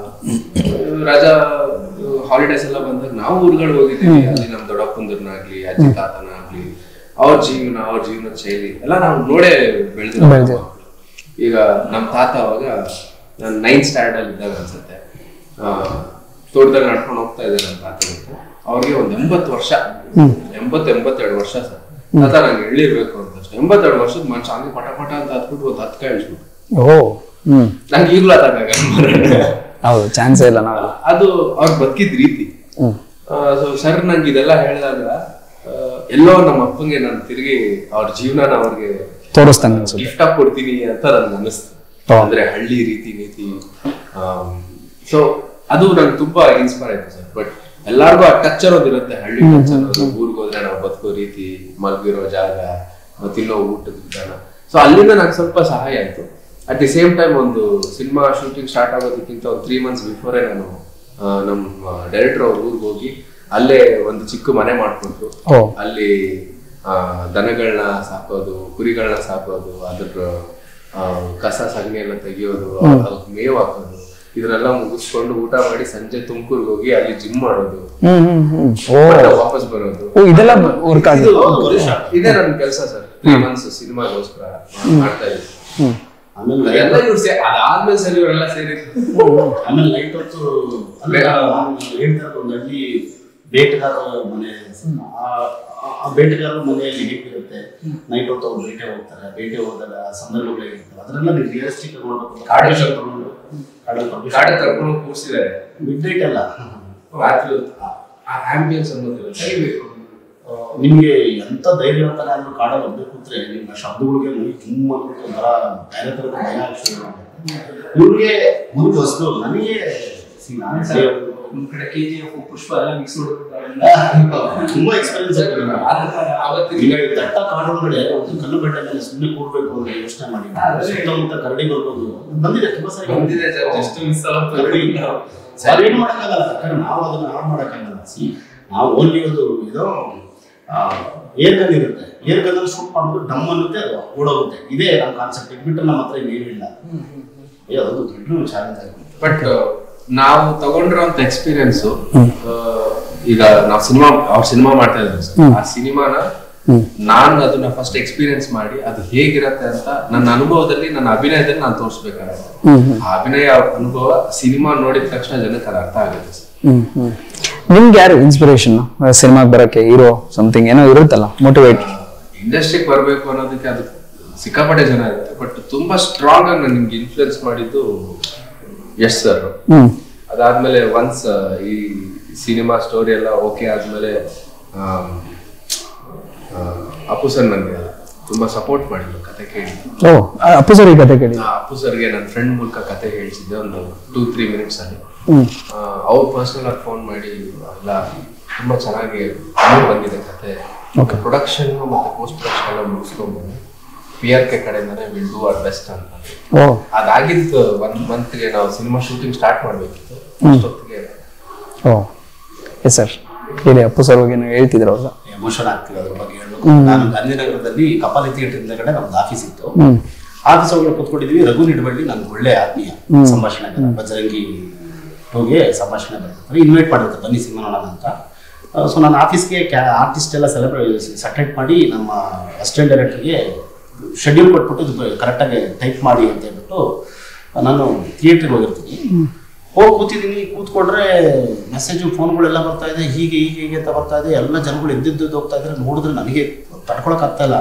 ರಜಾ ಹಾಲಿಡೇಸ್ ಎಲ್ಲ ಬಂದಾಗ ನಾವು ಊರುಗಳು ಹೋಗಿದ್ದೀವಿ. ಅಲ್ಲಿ ನಮ್ ದೊಡ್ಡಪ್ಪಂದ್ರನ್ನಾಗ್ಲಿ, ಅಜ್ಜಿ ತಾತನಾಗ್ಲಿ, ಅವ್ರ ಜೀವನದ ಶೈಲಿ ಎಲ್ಲ ನಾವು ನೋಡೇ ಬೆಳೆದಿರೋ. ಈಗ ನಮ್ ತಾತ ಅವಾಗ ನಾನು 9th ಸ್ಟ್ಯಾಂಡರ್ಡ್ ಅಲ್ಲಿ ಇದ್ದಾಗ ಅನ್ಸುತ್ತೆ, ತೋಟದಲ್ಲಿ ನಡ್ಕೊಂಡು ಹೋಗ್ತಾ ಇದ್ದಾರೆ ನನ್ನ ತಾತ. ಅವ್ರಿಗೆ ಒಂದು 80 ವರ್ಷ, 82 ವರ್ಷ ಸರ್. ತಾತ ನಂಗೆ ಎಳ್ಳಿರ್ಬೇಕು ಅಂತ ಅಷ್ಟೇ. 82 ವರ್ಷದ ಮನುಷ್ಯ ಹಂಗೆ ಪಟ ಅಂತ ಹತ್ಬಿಟ್ಟು ಒಂದು 10 ಕಾಯಿ ಇಳಿಸ್ಬಿಟ್ಟು ನಂಗೆ ಈಗಲೂ
ಹೌದು, ಚಾನ್ಸೇ ಇಲ್ಲ. ನಾವು
ಅದು ಅವ್ರು ಬದುಕಿದ ರೀತಿ. ಸೊ ಸರ್ ನಂಗೆ ಇದೆಲ್ಲ ಹೇಳಿದಾಗ ಎಲ್ಲೋ ನಮ್ಮ ಅಪ್ಪಂಗೆ ನಾನು ತಿರುಗಿ ಅವ್ರ ಜೀವನ ಅವ್ರಿಗೆ
ತೋರಿಸ್ತಾನೆ,
ಗಿಫ್ಟ್ ಆಗಿ ಕೊಡ್ತೀನಿ ಅಂತ ನನ್ಗೆ ಅನಿಸ್ತು. ಅಂದ್ರೆ ಹಳ್ಳಿ ರೀತಿ ನೀತಿ. ಸೊ ಅದು ನಂಗೆ ತುಂಬಾ ಇನ್ಸ್ಪೈರ್ ಆಯ್ತು ಸರ್. ಬಟ್ ಎಲ್ಲಾರ್ಗು ಆ ಟಚ್ ಅನ್ನೋದಿರುತ್ತೆ, ಹಳ್ಳಿ ಟಚ್ ಅನ್ನೋದು. ಊರಿಗೆ ಹೋದ್ರೆ ನಾವು ಬದುಕೋ ರೀತಿ, ಮಲಗಿರೋ ಜಾಗ, ತಿನ್ನೋ ಊಟದ ವಿಧಾನ. ಸೊ ಅಲ್ಲಿಂದ ನಂಗೆ ಸ್ವಲ್ಪ ಸಹಾಯ ಆಯ್ತು. ಅಟ್ ದಿ ಸೇಮ್ ಟೈಮ್ ಒಂದು ಸಿನಿಮಾ ಶೂಟಿಂಗ್ ಸ್ಟಾರ್ಟ್ ಆಗೋದಕ್ಕಿಂತ ಒಂದು 3 months ಬಿಫೋರೇ ನಾನು ನಮ್ಮ ಡೈರೆಕ್ಟರ್ ಅವ್ರ ಊರಿಗೆ ಹೋಗಿ ಅಲ್ಲೇ ಒಂದು ಚಿಕ್ಕ ಮನೆ ಮಾಡ್ಕೊಟ್ಟು ಅಲ್ಲಿ ದನಗಳನ್ನ ಸಾಕೋದು, ಕುರಿಗಳನ್ನ ಸಾಕೋದು, ಅದ್ರ ಕಸ ಸಗಣಿ ಎಲ್ಲ ತೆಗಿಯೋದು, ಮೇವು ಹಾಕೋದು, ಇದನ್ನೆಲ್ಲ ಮುಗಿಸ್ಕೊಂಡು ಊಟ ಮಾಡಿ ಸಂಜೆ ತುಮಕೂರ್ಗೆ ಹೋಗಿ ಅಲ್ಲಿ ಜಿಮ್ ಮಾಡೋದು, ವಾಪಸ್ ಬರೋದು,
ಇದೆಲ್ಲ
ಇದೇ ನನ್ನ ಕೆಲಸ ಸರ್. 3 months ಸಿನಿಮಾಗೋಸ್ಕರ ಮಾಡ್ತಾ ಇದ್ದೀನಿ. ಅದಾದ್ಮೇಲೆ ಸರಿ ಇವರೆಲ್ಲ ಸೇರಿದ್ರು.
ಆಮೇಲೆ ನೈಟ್ ಹೊತ್ತು ಹೇಳ್ತಾರೆ ಒಂದು ಹಳ್ಳಿ ಬೇಟೆಗಾರ ಮನೆ, ಆ ಬೇಟೆಗಾರರ ಮನೆಯಲ್ಲಿ ಹೇಗಿರುತ್ತೆ, ನೈಟ್ ಹೊತ್ತು ಅವ್ರು ಬೇಟೆ ಹೋಗ್ತಾರೆ. ಬೇಟೆ ಹೋದಾಗ ಸಂದರ್ಭಗಳು ಹೇಗಿರ್ತವೆ ಅದನ್ನೆಲ್ಲ ನೀವು ರಿಯಲಿಸ್ಟಿಕ್ ಆಗಿ ನೋಡ್ಬೇಕು.
ಕಾಡೆ ತರ್ಕೊಂಡು ಕೂರ್ಸಿದ್ದಾರೆ,
ಮಿಡ್ ನೈಟ್ ಅಲ್ಲ,
ರಾತ್ರಿ ಆಂಬಿಯನ್ಸ್ ಅನ್ನೋದಿಲ್ಲ, ಸರಿಬೇಕು.
ನಿಮ್ಗೆ ಎಂತ ಧೈರ್ಯವಂತನ ಆದ್ರೂ ಕಾಡಲ್ಲಿ ಒಬ್ಬ ಕೂತ್ರೆ ನಿಮ್ಮ ಶಬ್ದಗಳಿಗೆ ತುಂಬ ಒಂಥರ ಬೇರೆ ಥರದ ಭಯ ಆಗ್ತದೆ. ಇವ್ರಿಗೆ ಮುಂದೆ ಹೊಸದು, ನನಗೆ
ಪುಷ್ಪ ಎಲ್ಲ ಮಿಕ್ಸ್
ತುಂಬಾ ಎಕ್ಸ್ಪೀರಿಯನ್ಸ್ ಆಗ್ತದೆ. ದಟ್ಟ ಕಾಡೊಳಗಡೆ ಒಂದು ಕಲ್ಲು ಬೆಟ್ಟ ಮೇಲೆ ಸುಮ್ಮನೆ ಕೂಡ್ಬೇಕು ಅಂದ್ರೆ ಯೋಚನೆ ಮಾಡಿ ಸುತ್ತಮುತ್ತ ಕರಡಿ ಬರ್ಬೋದು. ಬಂದಿದೆ, ತುಂಬಾ ಸರಿ
ಬಂದಿದೆ ಸರ್. ಜಸ್ಟ್ ಮಿಸ್
ಏನು ಮಾಡೋಕ್ಕಾಗಲ್ಲ, ನಾವು ಅದನ್ನ ಹಾಳು ಮಾಡೋಕ್ಕಾಗಲ್ಲ. ನಾವು ಓನ್ಲಿ ಅದು ಇದು ಏರ್ ಗನ್ ಇರುತ್ತೆ, ಏರ್ ಗನ್ ಅಲ್ಲಿ ಶೂಟ್ ಮಾಡ್ಬಿಟ್ಟು ಡಮ್ ಅನ್ನುತ್ತೆ, ಅದು ಓಡೋಗುತ್ತೆ. ಇದೇ ನಮ್ಮ ಕಾನ್ಸೆಪ್ಟ್. ಇಟ್ಬಿಟ್ಟು ನಮ್ಮ ಹತ್ರ ಏನಿಲ್ಲ. ಅದೊಂದು ದೊಡ್ಡ ಚಾಲೆಂಜ್ ಆಗುತ್ತೆ.
ಬಟ್ ನಾವು ತಗೊಂಡಿರೋಂಥ ಎಕ್ಸ್ಪೀರಿಯನ್ಸ್, ಈಗ ನಾವು ಸಿನಿಮಾ ಮಾಡ್ತಾ ಇದ್ದೀವಿ ಸರ್, ಆ ಸಿನಿಮಾನ ನಾನು ಅದನ್ನ ಫಸ್ಟ್ ಎಕ್ಸ್ಪೀರಿಯನ್ಸ್ ಮಾಡಿ ಅದು ಹೇಗಿರತ್ತೆ ಅಂತ ನನ್ನ ಅನುಭವದಲ್ಲಿ, ನನ್ನ ಅಭಿನಯದಲ್ಲಿ ನಾನು ತೋರಿಸ್ಬೇಕಾಗುತ್ತೆ. ಆ ಅಭಿನಯ ಅನುಭವ ಸಿನಿಮಾ ನೋಡಿದ ತಕ್ಷಣ ಜನಕ್ಕೆ ಅದು ಅರ್ಥ ಆಗುತ್ತೆ ಸರ್.
ನಿಮ್ಗೆ ಯಾರು ಇನ್ಸ್ಪಿರೇಷನ್ ಸಿನಿಮಾಗೆ ಬರಕ್ಕೆ? ಹೀರೋ ಸಮಥಿಂಗ್ ಏನೋ ಇರುತ್ತಲ್ಲ ಮೋಟಿವೇಟ್?
ಇಂಡಸ್ಟ್ರಿಗೆ ಬರಬೇಕು ಅನ್ನೋದಕ್ಕೆ ಅದು ಸಿಕ್ಕಾಪಟ್ಟೆ ಜನ ಇರುತ್ತೆ. ಬಟ್ ತುಂಬಾ ಸ್ಟ್ರಾಂಗ್ ಆಗಿ ನಿಮ್ಗೆ ಇನ್ಫ್ಲುಯೆನ್ಸ್ ಮಾಡಿದ್ದು ಯಶ್ ಸರ್. ಅದಾದ್ಮೇಲೆ ಒನ್ಸ್ ಈ ಸಿನಿಮಾ ಸ್ಟೋರಿ ಎಲ್ಲ ಓಕೆ ಆದ್ಮೇಲೆ ಅಪ್ಪು ಸರ್ ನನಗೆ ತುಂಬಾ ಸಪೋರ್ಟ್ ಮಾಡಿದ್ರು, ಕತೆ ಕೇಳಿ.
ಅಪ್ಪು ಸರ್ ಕತೆ ಕೇಳಿ?
ಅಪ್ಪು ಸರ್ಗೆ ನನ್ನ ಫ್ರೆಂಡ್ ಮೂಲಕ ಕತೆ ಹೇಳಿಸಿದ್ದೆ ಒಂದು 2-3 ಮಿನಿಟ್ಸ್ ಅಲ್ಲಿ. ಅವ್ರು ಪರ್ಸನಲ್ ಆಗಿ ಫೋನ್ ಮಾಡಿ ಎಲ್ಲ ತುಂಬಾ ಚೆನ್ನಾಗಿ ಬಂದಿದೆ ಕತೆ. ಪ್ರೊಡಕ್ಷನ್ ಮತ್ತೆ ಪೋಸ್ಟ್ ಪ್ರೊಡಕ್ಷನ್ ಎಲ್ಲ ಮುಗಿಸ್ಕೊಂಡ್ಬಂದು PRK ಕಡೆಯಿಂದಾನೆ ವಿಲ್ ಡೂ ಅವರ್ ಬೆಸ್ಟ್ ಅಂತ. ಅದಾಗಿದ್ದು 1 ಮಂತ್ಗೆ ನಾವು ಸಿನಿಮಾ ಶೂಟಿಂಗ್ ಸ್ಟಾರ್ಟ್ ಮಾಡ್ಬೇಕಿತ್ತು. ಅಷ್ಟೊತ್ತಿಗೆ
ಸರ್ ಹೇಳಿ, ಅಪ್ಪು ಸರ್ ಬಗ್ಗೆ ಹೇಳ್ತಿದ್ರು. ಅವ್ರ
ಎಮೋಷನ್ ಆಗ್ತೀವಿ ಅದ್ರ ಬಗ್ಗೆ ಹೇಳ್ಬೇಕು. ನಾನು ಗಾಂಧಿನಗರದಲ್ಲಿ ಕಪಾಲಿ ಥಿಯೇಟರ್ ಹಿಂದಗಡೆ ನಮ್ದು ಆಫೀಸ್ ಇತ್ತು. ಆಫೀಸ್ ಒಳಗೆ ಕೂತ್ಕೊಂಡಿದ್ವಿ. ರಘು ನಿಡಬಳ್ಳಿ ನನ್ಗೆ ಒಳ್ಳೆ ಆತ್ಮೀಯ, ಸಂಭಾಷಣೆ ಬಜರಂಗಿ ಹೋಗಿ ಸಂಭಾಷಣೆ ಬರ್ತಾರೆ, ಇನ್ವೈಟ್ ಮಾಡಿರ್ತಾರೆ ಬನ್ನಿ ಸಿನಿಮಾ ನೋಡೋಣ ಅಂತ. ಸೊ ನನ್ನ ಆಫೀಸ್ಗೆ ಆರ್ಟಿಸ್ಟ್ ಎಲ್ಲ ಸೆಲೆಕ್ಟ್ ಮಾಡಿ ನಮ್ಮ ಅಸಿಸ್ಟೆಂಟ್ ಡೈರೆಕ್ಟರ್ಗೆ ಶೆಡ್ಯೂಲ್ ಕೊಟ್ಬಿಟ್ಟು ಇದು ಕರೆಕ್ಟಾಗಿ ಟೈಪ್ ಮಾಡಿ ಅಂತ ಹೇಳ್ಬಿಟ್ಟು ನಾನು ಥಿಯೇಟ್ರಿಗೆ ಹೋಗಿರ್ತೀನಿ. ಹೋಗಿ ಕೂತಿದ್ದೀನಿ. ಕೂತ್ಕೊಂಡ್ರೆ ಮೆಸೇಜು ಫೋನ್ಗಳೆಲ್ಲ ಬರ್ತಾ ಇದೆ, ಹೀಗೆ ಅಂತ ಬರ್ತಾ ಇದೆ. ಎಲ್ಲ ಜನಗಳು ಎದ್ದಿದ್ದು ಹೋಗ್ತಾ ಇದ್ದಾರೆ. ನೋಡಿದ್ರೆ ನನಗೆ ತಡ್ಕೊಳಕ್ ಆಗ್ತಾ ಇಲ್ಲ.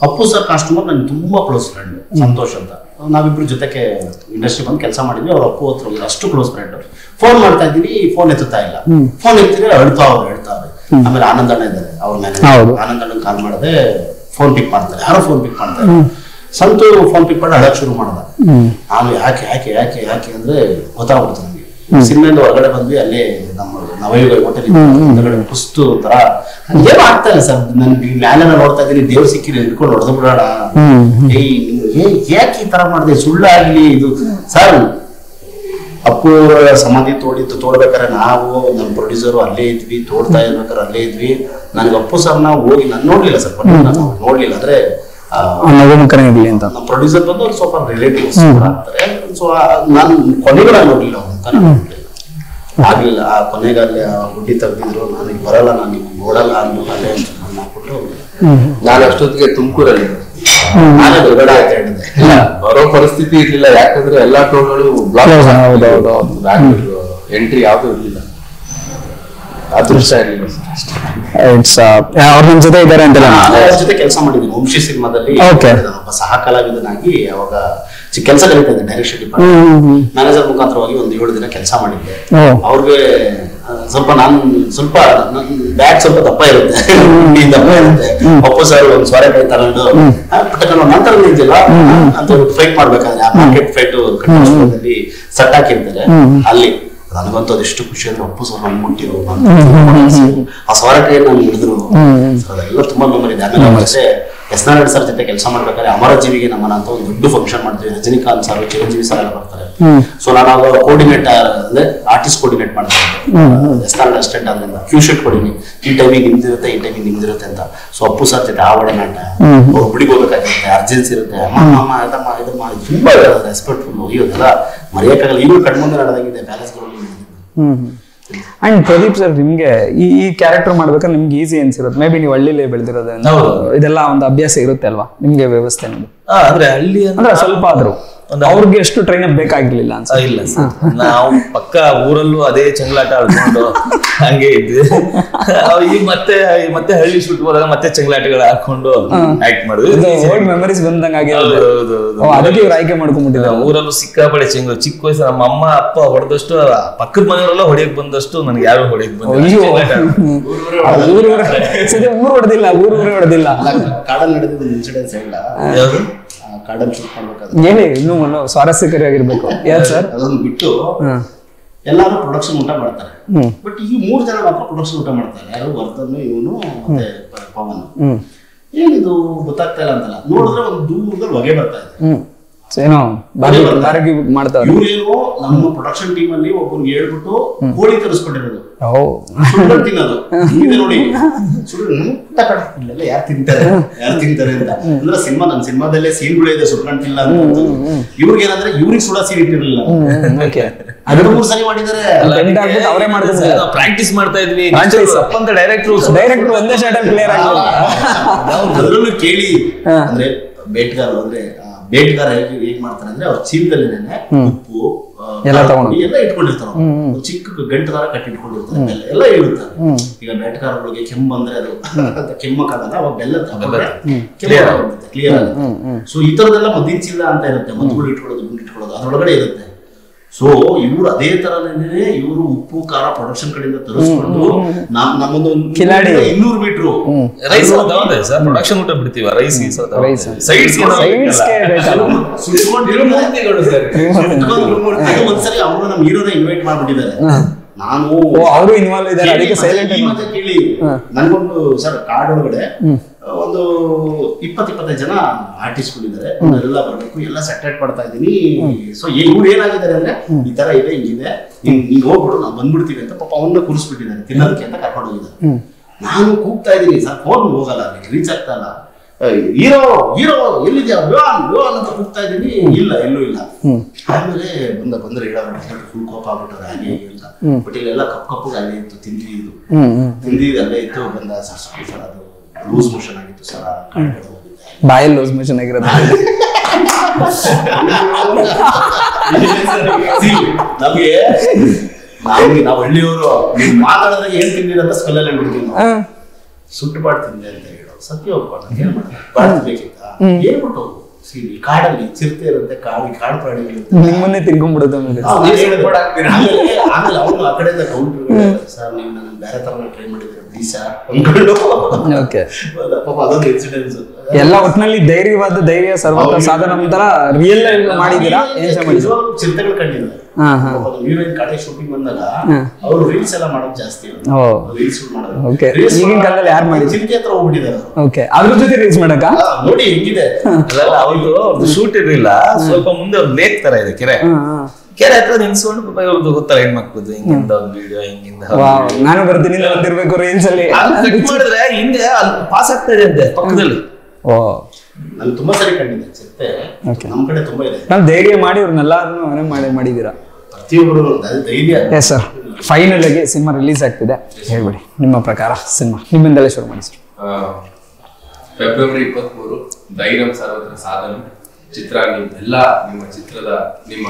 ಅಪ್ಪು ಸರ್ ಕಸ್ಟಮರ್ ನನಗೆ ತುಂಬಾ ಕ್ಲೋಸ್ ಫ್ರೆಂಡ್, ಸಂತೋಷ್ ಅಂತ. ನಾವಿಬ್ರು ಜೊತೆಗೆ ಇಂಡಸ್ಟ್ರಿ ಬಂದು ಕೆಲಸ ಮಾಡಿದ್ವಿ. ಅವ್ರ ಅಪ್ಪು ಹತ್ರ ಅಷ್ಟು ಕ್ಲೋಸ್ ಫ್ರೆಂಡ್. ಫೋನ್ ಮಾಡ್ತಾ ಇದ್ದೀನಿ, ಫೋನ್ ಎತ್ತುತ್ತಾ ಇಲ್ಲ. ಫೋನ್ ಎತ್ತಿದ್ರೆ ಹೇಳ್ತಾವ್ರೆ. ಆಮೇಲೆ ಆನಂದಣ್ಣ ಇದ್ದಾರೆ, ಅವ್ರ ಮೇಲೆ ಆನಂದಣ್ಣ ಕಾಲ್ ಮಾಡಿದೆ, ಫೋನ್ ಪಿಕ್ ಮಾಡ್ತಾರೆ. ಯಾರೋ ಫೋನ್ ಪಿಕ್ ಮಾಡ್ತಾರೆ. ಸಂತು ಫೋನ್ ಪಿಕ್ ಮಾಡಿ ಅಳಕ್ ಶುರು ಮಾಡ್ದ. ನಾನು ಯಾಕೆ ಅಂದ್ರೆ ಗೊತ್ತಾಗ್ಬಿಡ್ತು ನನಗೆ. ಸಿನಿಮಾಯಿಂದ ಹೊರಗಡೆ ಬಂದ್ವಿ. ಅಲ್ಲೇ ನಮ್ಮ ನವಯುಗ ಹೋಟೆಲ್ ಹೊರಗಡೆ ಕುಸ್ತು ತರ ಏನೋ ಆಗ್ತಾ ಇಲ್ಲ ಸರ್. ನನ್ಗೆ ಮ್ಯಾಲೆಲ್ಲ ನೋಡ್ತಾ ಇದ್ದೀನಿ, ದೇವ್ರು ಸಿಕ್ಕಿರಿ ಇಟ್ಕೊಂಡು ಹೊಡೆದು ಬಿಡೋಣ. ಯಾಕೆ ಈ ತರ ಮಾಡಿದೆ? ಸುಳ್ಳಾಗ್ಲಿ ಇದು ಸರ್. ಅಪ್ಪು ಸಮಾಧಿ ತೋಡ್ಬೇಕಾದ್ರೆ ನಾವು ನಮ್ಮ ಪ್ರೊಡ್ಯೂಸರು ಅಲ್ಲೇ ಇದ್ವಿ, ತೋಡ್ತಾ ಇರ್ಬೇಕಾದ್ರೆ ಅಲ್ಲೇ ಇದ್ವಿ. ನನಗೆ ಅಪ್ಪು ಸರ್ ನಾವು ಹೋಗಿ ನಾನು ನೋಡ್ಲಿಲ್ಲ ಸರ್, ನೋಡ್ಲಿಲ್ಲ. ಅಂದ್ರೆ ನಮ್ಮ ಪ್ರೊಡ್ಯೂಸರ್ ಬಂದು ಅವ್ರು ಸ್ವಲ್ಪ ರಿಲೇಟಿವ್ಸ್ ಆಗ್ತಾರೆ. ಸೊ ನಾನು ಕೊನೆಗಳ ನೋಡ್ಲಿಲ್ಲ, ಆಗ್ಲಿಲ್ಲ. ಆ ಕೊನೆಗಾಗಲೇ ಗುಡ್ಡಿ ತೆಗ್ದಿದ್ರು. ನನಗೆ ಬರಲ್ಲ, ನಾನು ನೋಡಲ್ಲ ಅಂದ್ಬಿಟ್ಟು ಅಲ್ಲೇ ಹಾಕ್ಬಿಟ್ಟು
ನಾನು ಅಷ್ಟೊತ್ತಿಗೆ ತುಮಕೂರಲ್ಲಿ
ನಾನೇ ಹೊರಗಡೆ ಆಯ್ತು ಹೇಳಿದೆ.
ಬರೋ ಪರಿಸ್ಥಿತಿ ಇರ್ಲಿಲ್ಲ, ಯಾಕಂದ್ರೆ ಎಲ್ಲಾ ಟೋಲ್ಗಳು ಬ್ಲಾಕ್, ಎಂಟ್ರಿ ಯಾವ್ದು ಇರ್ಲಿಲ್ಲ. ಅದೃಷ್ಟ ಇರ್ಲಿಲ್ಲ
ಅವ್ರ ನಿಮ್ ಜೊತೆ ಇದ್ದಾರೆ ಅಂತ.
ಅವ್ರ ಜೊತೆ ಕೆಲಸ ಮಾಡಿದ್ದೀನಿ ವಂಶಿ ಸಿನಿಮಾದಲ್ಲಿ. ಒಬ್ಬ ಸಹ ಕಲಾವಿದನಾಗಿ ಅವಾಗ ಕೆಲಸ ಕಲಿತಾ ಇದ್ದೆ ಡೈರೆಕ್ಷನ್ ಡಿಪಾರ್ಟ್ಮೆಂಟ್. ಮ್ಯಾನೇಜರ್ ಮುಖಾಂತರವಾಗಿ ಒಂದು 7 ದಿನ ಕೆಲಸ ಮಾಡಿದ್ದೆ. ಅವ್ರಿಗೆ ಸ್ವಲ್ಪ ಬ್ಯಾಗ್ ಸ್ವಲ್ಪ ದಪ್ಪ ಇರುತ್ತೆ, ಅಪ್ಪು ಸರ್ ಒಂದು ಸ್ವರಕಾಯಿ ತಗೊಂಡು ಪುಟ್ಟಕನ್ನು ನಂತರ ನಿಂತಿಲ್ಲ ಅಂತ ಫೈಟ್ ಮಾಡ್ಬೇಕಾದ್ರೆ ಆ ಮಾರ್ಕೆಟ್ ಫೈಟ್ ಕಟ್ಟಡದಲ್ಲಿ ಸಟ್ ಹಾಕಿರ್ತಾರೆ. ಅಲ್ಲಿ ನನಗಂತೂ ಅದೆಷ್ಟು ಖುಷಿ ಅಂದ್ರೆ ಅಪ್ಪು ಸರ್ ನನ್ ಮುಟ್ಟಿರು, ಆ ಸ್ವರಕಾಯಿಯನ್ನು ನಾನು ಹಿಡಿದ್ರು. ಅದೆಲ್ಲ ತುಂಬಾ ಮೆಮೊರಿ ಇದೆ. ಆಮೇಲೆ ಮತ್ತೆ ಎಸ್ ನಾರಾಯಣ ಸರ್ ಜೊತೆ ಕೆಲಸ ಮಾಡ್ಬೇಕಾದ್ರೆ ಅಮರಜೀವಿಗೆ ನಮ್ಮನ ಅಂತ ಒಂದು ದೊಡ್ಡ ಫಂಕ್ಷನ್ ಮಾಡ್ತೀವಿ. ರಜನಿಕಾಂತ್ ಸರ್, ಚಿರಂಜೀವಿ ಸರ್ ಎಲ್ಲ ಬರ್ತಾರೆ. ಸೊ ನಾನು ಅವಾಗ ಕೋರ್ಡಿನೇಟರ್ ಅಂದ್ರೆ ಆರ್ಟಿಸ್ಟ್ ಕೋರ್ಡಿನೇಟ್ ಮಾಡ್ತಾ ಇದ್ದೆ. ಎಸ್ ನಾರಾಯಣ ಅಸಿಸ್ಟೆಂಟ್ ಆದ್ರಿಂದ ಕ್ಯೂಶೆಟ್ ಕೊಡಿನಿ, ಈ ಟೈಮಿಗೆ ನಿಮ್ದಿರುತ್ತೆ, ಈ ಟೈಮಿಗೆ ನಿಮ್ದಿರುತ್ತೆ ಅಂತ. ಸೊ ಅಪ್ಪು ಸರ್ ಜೊತೆ ಆವಡೆ ನಾಟ, ಅವ್ರು ಹುಡುಗಿ ಹೋಗ್ಬೇಕಾಗಿರುತ್ತೆ, ಅರ್ಜೆನ್ಸಿ ಇರುತ್ತೆ, ಅಮ್ಮ ಇದಮ್ಮ ತುಂಬಾ ರೆಸ್ಪೆಕ್ಟ್ಫುಲ್. ಇದೆಲ್ಲ ಮರೆಯಕ್ಕಾಗಲ್ಲ. ಈಗಲೂ ಕಣ್ಮುಂದೆ ನಡೆದಾಗಿದೆ ಪ್ಯಾಲೇಸ್ಗಳಲ್ಲಿ.
ಅಂಡ್ ಪ್ರದೀಪ್ ಸರ್, ನಿಮ್ಗೆ ಈ ಕ್ಯಾರೆಕ್ಟರ್ ಮಾಡ್ಬೇಕಾದ್ರೆ ನಿಮ್ಗೆ ಈಸಿ ಅನ್ಸಿರುತ್ತೆ. ಮೇ ಬಿ ನೀವು ಹಳ್ಳಿಲೇ ಬೆಳೆದಿರೋದ್ರಿಂದ ಇದೆಲ್ಲ ಒಂದು ಅಭ್ಯಾಸ ಇರುತ್ತೆ ಅಲ್ವಾ ನಿಮ್ಗೆ ವ್ಯವಸ್ಥೆ?
ಅಂದ್ರೆ ಹಳ್ಳಿ ಅಂದ್ರೆ ಸ್ವಲ್ಪ ಆದ್ರೂ
ಅವ್ರಿಗೆ ಎಷ್ಟು ಟ್ರೈನ್ ಅಪ್ ಬೇಕಾಗಿರ್ಲಿಲ್ಲ ಅನ್ಸ?
ಇಲ್ಲ ಸರ್, ನಾವು ಪಕ್ಕ ಊರಲ್ಲೂ ಅದೇ ಚಂಗ್ಲಾಟ ಆಡ್ಕೊಂಡು ಹಂಗೆ ಇದ್ವಿ. ಈಗ ಮತ್ತೆ ಹಳ್ಳಿ ಶೂಟ್ ಹೋದಾಗ ಮತ್ತೆ ಚಂಗ್ಲಾಟಗಳು ಹಾಕೊಂಡು ಆಕ್ಟ್ ಮಾಡಿದ್ವಿ.
ಓಲ್ಡ್ ಮೆಮರೀಸ್ ಬಂದಂಗ ಅದಕ್ಕೆ ಇವ್ರು ಆಯ್ಕೆ ಮಾಡ್ಕೊಂಡ್ಬಿಟ್ಟಿದ್ದಾರೆ.
ಊರಲ್ಲೂ ಸಿಕ್ಕಾಪಡೆ ಚೆಂಗ್ಳು. ಚಿಕ್ಕ ವಯಸ್ಸು ನಮ್ಮ ಅಮ್ಮ ಅಪ್ಪ ಹೊಡೆದಷ್ಟು ಪಕ್ಕದ ಮನೆಯವರೆಲ್ಲ ಹೊಡೆಯಕ್ ಬಂದಷ್ಟು ನನಗೆ ಯಾರು ಹೊಡೆಯಕ್ ಬಂದ.
ಊರು ಹೊಡೆದಿಲ್ಲ, ಊರು ಹೊಡೆದಿಲ್ಲ.
ಕಾಡಲ್ಲಿ ನಡೆದಿದ್ದು ಇನ್ಸಿಡೆನ್ಸ್ ಇಲ್ಲ. ಕಾಡಲ್ಲಿ ಶೂಟ್ ಮಾಡ್ಬೇಕಾದ್ರೆ
ಹೇಳಿ, ಇನ್ನೂ ಸ್ವಾರಸ್ಯಕರವಾಗಿರ್ಬೇಕು. ಯಾರು ಸರ್?
ಅದೊಂದು ಬಿಟ್ಟು ಎಲ್ಲಾರು ಪ್ರೊಡಕ್ಷನ್ ಊಟ ಮಾಡ್ತಾರೆ. ಬಟ್ ಈ 3 ಜನ ಮಾತ್ರ ಪ್ರೊಡಕ್ಷನ್ ಊಟ ಮಾಡ್ತಾರೆ. ಯಾರು ವರ್ಧನ್, ಇವನು ಮತ್ತೆ ಪವನ್. ಏನಿದು ಗೊತ್ತಾಗ್ತಾ ಇಲ್ಲ ಅಂತಲ್ಲ. ನೋಡಿದ್ರೆ ಒಂದು ದೂರದಲ್ಲಿ ಹೊಗೆ ಬರ್ತಾ ಇದೆ.
ಏನೋ ಬಾರಗಿ ಮಾಡ್ತಾವ್ರೆ.
ಇವ್ರೇನೋ ನಮ್ಮ ಪ್ರೊಡಕ್ಷನ್ ಟೀಮ್ ಅಲ್ಲಿ ಒಬ್ಬರಿಗೆ ಹೇಳ್ಬಿಟ್ಟು ಕೋಳಿ ತರಿಸ್ಕೊಂಡಿರೋದು ತಿನ್ನೋದು ಇದೆ ನೋಡಿ. ಇಲ್ಲೆಲ್ಲ ಯಾರು ತಿಂತಾರೆ ಅಂತ ಅಂದ್ರೆ ಸಿನಿಮಾ ನನ್ನ ಸಿನಿಮಾದಲ್ಲೇ ಸೀನ್ಗಳು ಇದೆ ಸುಟ್ಕೊಂತಿಲ್ಲ ಅಂತ. ಇವ್ರಿಗೆ ಏನಂದ್ರೆ ಇವ್ರಿಗೆ ಸುಡ ಸೀನ್ ಇಟ್ಟಿರಲಿಲ್ಲ. ಅದು 3 ಸರಿ ಮಾಡಿದ್ದಾರೆ.
ಅವರೇ ಮಾಡಿದ್ರೆ
ಪ್ರಾಕ್ಟೀಸ್ ಮಾಡ್ತಾ ಇದ್ವಿ ಅಂತ ಡೈರೆಕ್ಟರ್ ಒಂದೇ ಶಾಟ್ ಅಲ್ಲಿ ಕ್ಲಿಯರ್ ಆಗಿಲ್ಲ.
ಅದ್ರಲ್ಲೂ ಕೇಳಿ ಅಂದ್ರೆ ಬೇಟೆಗಾರ ಹೇಗ್ ಮಾಡ್ತಾರೆ ಅಂದ್ರೆ ಅವ್ರ ಚೀಲದಲ್ಲಿನೇ ಉಪ್ಪು ಎಲ್ಲ ಇಟ್ಕೊಂಡಿರ್ತಾರ. ಚಿಕ್ಕ ಗಂಟು ತರ ಕಟ್ಟಿ ಇಟ್ಕೊಂಡಿರ್ತಾರೆ, ಎಲ್ಲ ಇಳುತ್ತಾರೆ. ಈಗ ಬೇಟೆಗಾರಗಳಿಗೆ ಕೆಮ್ಮು ಬಂದ್ರೆ ಅದು ಕೆಮ್ಮಕ್ಕಾಗಲ್ಲ, ಅವಾಗ ಬೆಲ್ಲ ಕ್ಲಿಯರ್ ಆಗುತ್ತೆ. ಸೊ ಈ ತರದೆಲ್ಲ ಮದ್ದಿನ ಚೀಲ ಅಂತ ಇರುತ್ತೆ, ಮದ್ದುಗಳು ಇಟ್ಕೊಳ್ಳೋದು, ಗುಂಡು ಇಟ್ಕೊಳ್ಳೋದು ಅದ್ರೊಳಗಡೆ ಇರುತ್ತೆ. ಸೊ ಇವ್ರು ಅದೇ ತರನೇ ಇವರು ಉಪ್ಪು ಖಾರ ಪ್ರೊಡಕ್ಷನ್ ಕಡೆಯಿಂದ ತರಿಸ್ಕೊಂಡು ನಮ್ಮೊಂದು 200 ಮೀಟರ್
ರೈಸ್ ಪ್ರೊಡಕ್ಷನ್ ಊಟ ಬಿಡ್ತೀವಿ.
ಒಂದ್ಸರಿ ಅವ್ರು ನಮ್ಮ ಹೀರೋನ ಇನ್ವೈಟ್ ಮಾಡ್ಬಿಟ್ಟಿದ್ದಾರೆ. ನಾನು
ಅವರು ಇನ್ವಾಲ್ವ್ ಇದ್ದಾರೆ, ಅದಕ್ಕೆ ಸೈಲೆಂಟ್
ಮತ್ತೆ ಕೇಳಿ ನನ್ಗೊಂದು ಸರ್ ಕಾರ್ಡ್ ಒಳಗಡೆ ಒಂದು 20-25 ಜನ ಆರ್ಟಿಸ್ಟ್ಗಳಿದ್ದಾರೆ, ಅವರೆಲ್ಲ ಬರ್ಬೇಕು, ಎಲ್ಲ ಸೆಟರೇಟ್ ಮಾಡ್ತಾ ಇದ್ದೀನಿ. ಸೊ ಇವ್ರು ಏನಾಗಿದ್ದಾರೆ ಅಂದ್ರೆ ಈ ತರ ಇದೆ, ಹಿಂಗಿದೆ, ನೀನ್ ಹೋಗ್ಬಿಡು, ನಾವು ಬಂದ್ಬಿಡ್ತೀವಿ ಅಂತ ಪಾಪ ಅವನ್ನ ಕೂರಿಸ್ಬಿಟ್ಟಿದ್ದಾರೆ ತಿನ್ನೋದಕ್ಕೆ ಅಂತ ಕರ್ಕೊಂಡು ಹೋಗಿದ್ದಾರೆ. ನಾನು ಕೂಗ್ತಾ ಇದ್ದೀನಿ, ಸರ್ ಫೋನ್ ಹೋಗಲ್ಲ, ರೀಚ್ ಆಗ್ತಾ ಇಲ್ಲ, ಹೀರೋ ಎಲ್ಲಿದ್ಯಾ ವಿವಾನ್ ಅಂತ ಕೂಗ್ತಾ ಇದ್ದೀನಿ, ಇಲ್ಲ ಎಲ್ಲೂ ಇಲ್ಲ. ಆಮೇಲೆ ಬಂದ್ರೆ ಫುಲ್ ಕೋಪ ಆಗ್ಬಿಟ್ಟಾರೆ ಹಾಗೆ ಅಂತ. ಬಟ್ ಇಲ್ಲೆಲ್ಲ ಕಪ್ಪು ಅಲ್ಲೇ ಇತ್ತು, ತಿಂದಿ ಅಲ್ಲೇ ಇತ್ತು. ಬಂದ ಸರ್ ಅದು ಲೂಸ್ ಮೋಷನ್ ಆಗಿತ್ತು ಸರ್,
ಬಾಯಲ್ಲಿ ಲೂಸ್ ಮೋಷನ್ ಆಗಿರೋದು.
ನಮ್ಗೆ ನಾವು ಹಳ್ಳಿಯವರು ಮಾತಾಡಿದಾಗ ಏನ್ ತಿಂದಿರ ಅಂತ ಸ್ಕೂಲಲ್ಲಿ ಹೇಳ್ಬಿಡ್ತೀವಿ ನಾವು. ಸುಟ್ಟು ಬಾಡ್ ತಿಂದೆ ಅಂತ ಹೇಳೋ ಸತ್ಯ ಒಪ್ಕೊಂಡು ಏನ್ ಮಾಡ್ತಾರೆ, ಬಾಡ್ ಬೇಕಿತ್ತ ಹೇಳ್ಬಿಟ್ಟು ಕಾಡಲ್ಲಿ ಚಿರತೆ ಇರುತ್ತೆ, ಕಾಡು ಪ್ರಾಣಿಗಳಿರುತ್ತೆ,
ನಿಮ್ಮನ್ನೇ ತಿನ್ಕೊಂಡ್ಬಿಡುತ್ತೆ.
ಆಮೇಲೆ ಅವನು ಆ ಕಡೆಯಿಂದ ಕೌಂಟರ್ ಸರ್ ನೀವು ನನ್ನ ಬೇರೆ ತರ ಟ್ರೈ ಮಾಡಿದ್ರೆ ಪ್ಲೀಸ್ ಸರ್ ಅಂದ್ಕೊಂಡು ಪಾಪ ಅದೊಂದು ಇನ್ಸಿಡೆನ್ಸ್.
ಎಲ್ಲ ಒಟ್ಟಿನಲ್ಲಿ ಧೈರ್ಯ ಸರ್ವತ್ರ ಸಾಧನ ತರ ರಿಯಲ್ ಮಾಡಿದೀರಾ?
ಚಿರತೆಗಳು ಕಂಡಿದ್ದಾರೆ. ಹೀರೋಯಿನ್ ಕಾಟೆ ಶೂಟಿಂಗ್ ಬಂದಾಗ ಅವರು ರೀಲ್ಸ್ ಎಲ್ಲ ಮಾಡೋದು ಜಾಸ್ತಿ, ರೀಲ್ಸ್ ಮಾಡೋದು.
ಈಗಿನ ಕಾಲದಲ್ಲಿ ಯಾರು ಮಾಡಿ
ಚಿರತೆ ಹತ್ರ ಹೋಗ್ಬಿಟ್ಟಿದ್ದಾರೆ,
ಅದ್ರ ಜೊತೆ ರೀಲ್ಸ್ ಮಾಡಕ
ನೋಡಿ ಹೆಂಗಿದೆ.
ಅವ್ರದ್ದು ಶೂಟ್ ಇರ್ಲಿಲ್ಲ, ಸ್ವಲ್ಪ ಮುಂದೆ ಒಂದು ಲೇಕ್ ತರ ಇದೆ, ಕೆರೆ ಹತ್ರ ನಿಲ್ಸ್ಕೊಂಡು ಪಾಪ ಇವ್ರದ್ದು ಗೊತ್ತಲ್ಲ ಹೆಣ್ಮಕ್ಳದ್ದು ಹಿಂಗಿಂದ ಒಂದು ವಿಡಿಯೋ ಹಿಂಗಿಂದ
ನಾನು ಬರ್ತೀನಿ ಬಂದಿರ್ಬೇಕು ರೀಲ್ಸ್ ಅಲ್ಲಿ
ಮಾಡಿದ್ರೆ ಹಿಂದೆ ಅಲ್ಲಿ ಪಾಸ್ ಆಗ್ತಾ ಇದೆ ಅಂತೆ ಪಕ್ಕದಲ್ಲಿ.
ನಾನು ತುಂಬಾ ಸರಿ ಕಂಡಿದ್ದೆ ಚಿರತೆ, ನಮ್ಮ ಕಡೆ ತುಂಬಾ ಇದೆ.
ನಾನು ಧೈರ್ಯ ಮಾಡಿ ಇವ್ರನ್ನೆಲ್ಲಾರನ್ನು ಮಾಡಿದೀರಾ?
ಪ್ರತಿಯೊಬ್ಬರು ಧೈರ್ಯ.
ಎಸ್ ಸರ್, ಫೈನಲ್ ಆಗಿ ಸಿನಿಮಾ ರಿಲೀಸ್ ಆಗ್ತಿದೆ, ಹೇಳ್ಬಿಡಿ ನಿಮ್ಮ ಪ್ರಕಾರ ಸಿನಿಮಾ ನಿಮ್ಮಿಂದಲೇ ಶುರು ಮಾಡಿ ಸರ್.
ಫೆಬ್ರವರಿ 23 ಧೈರ್ಯಂ ಸರ್ವತ್ರ ಸಾಧನ ಚಿತ್ರ ನಿಮ್ಮೆಲ್ಲ ನಿಮ್ಮ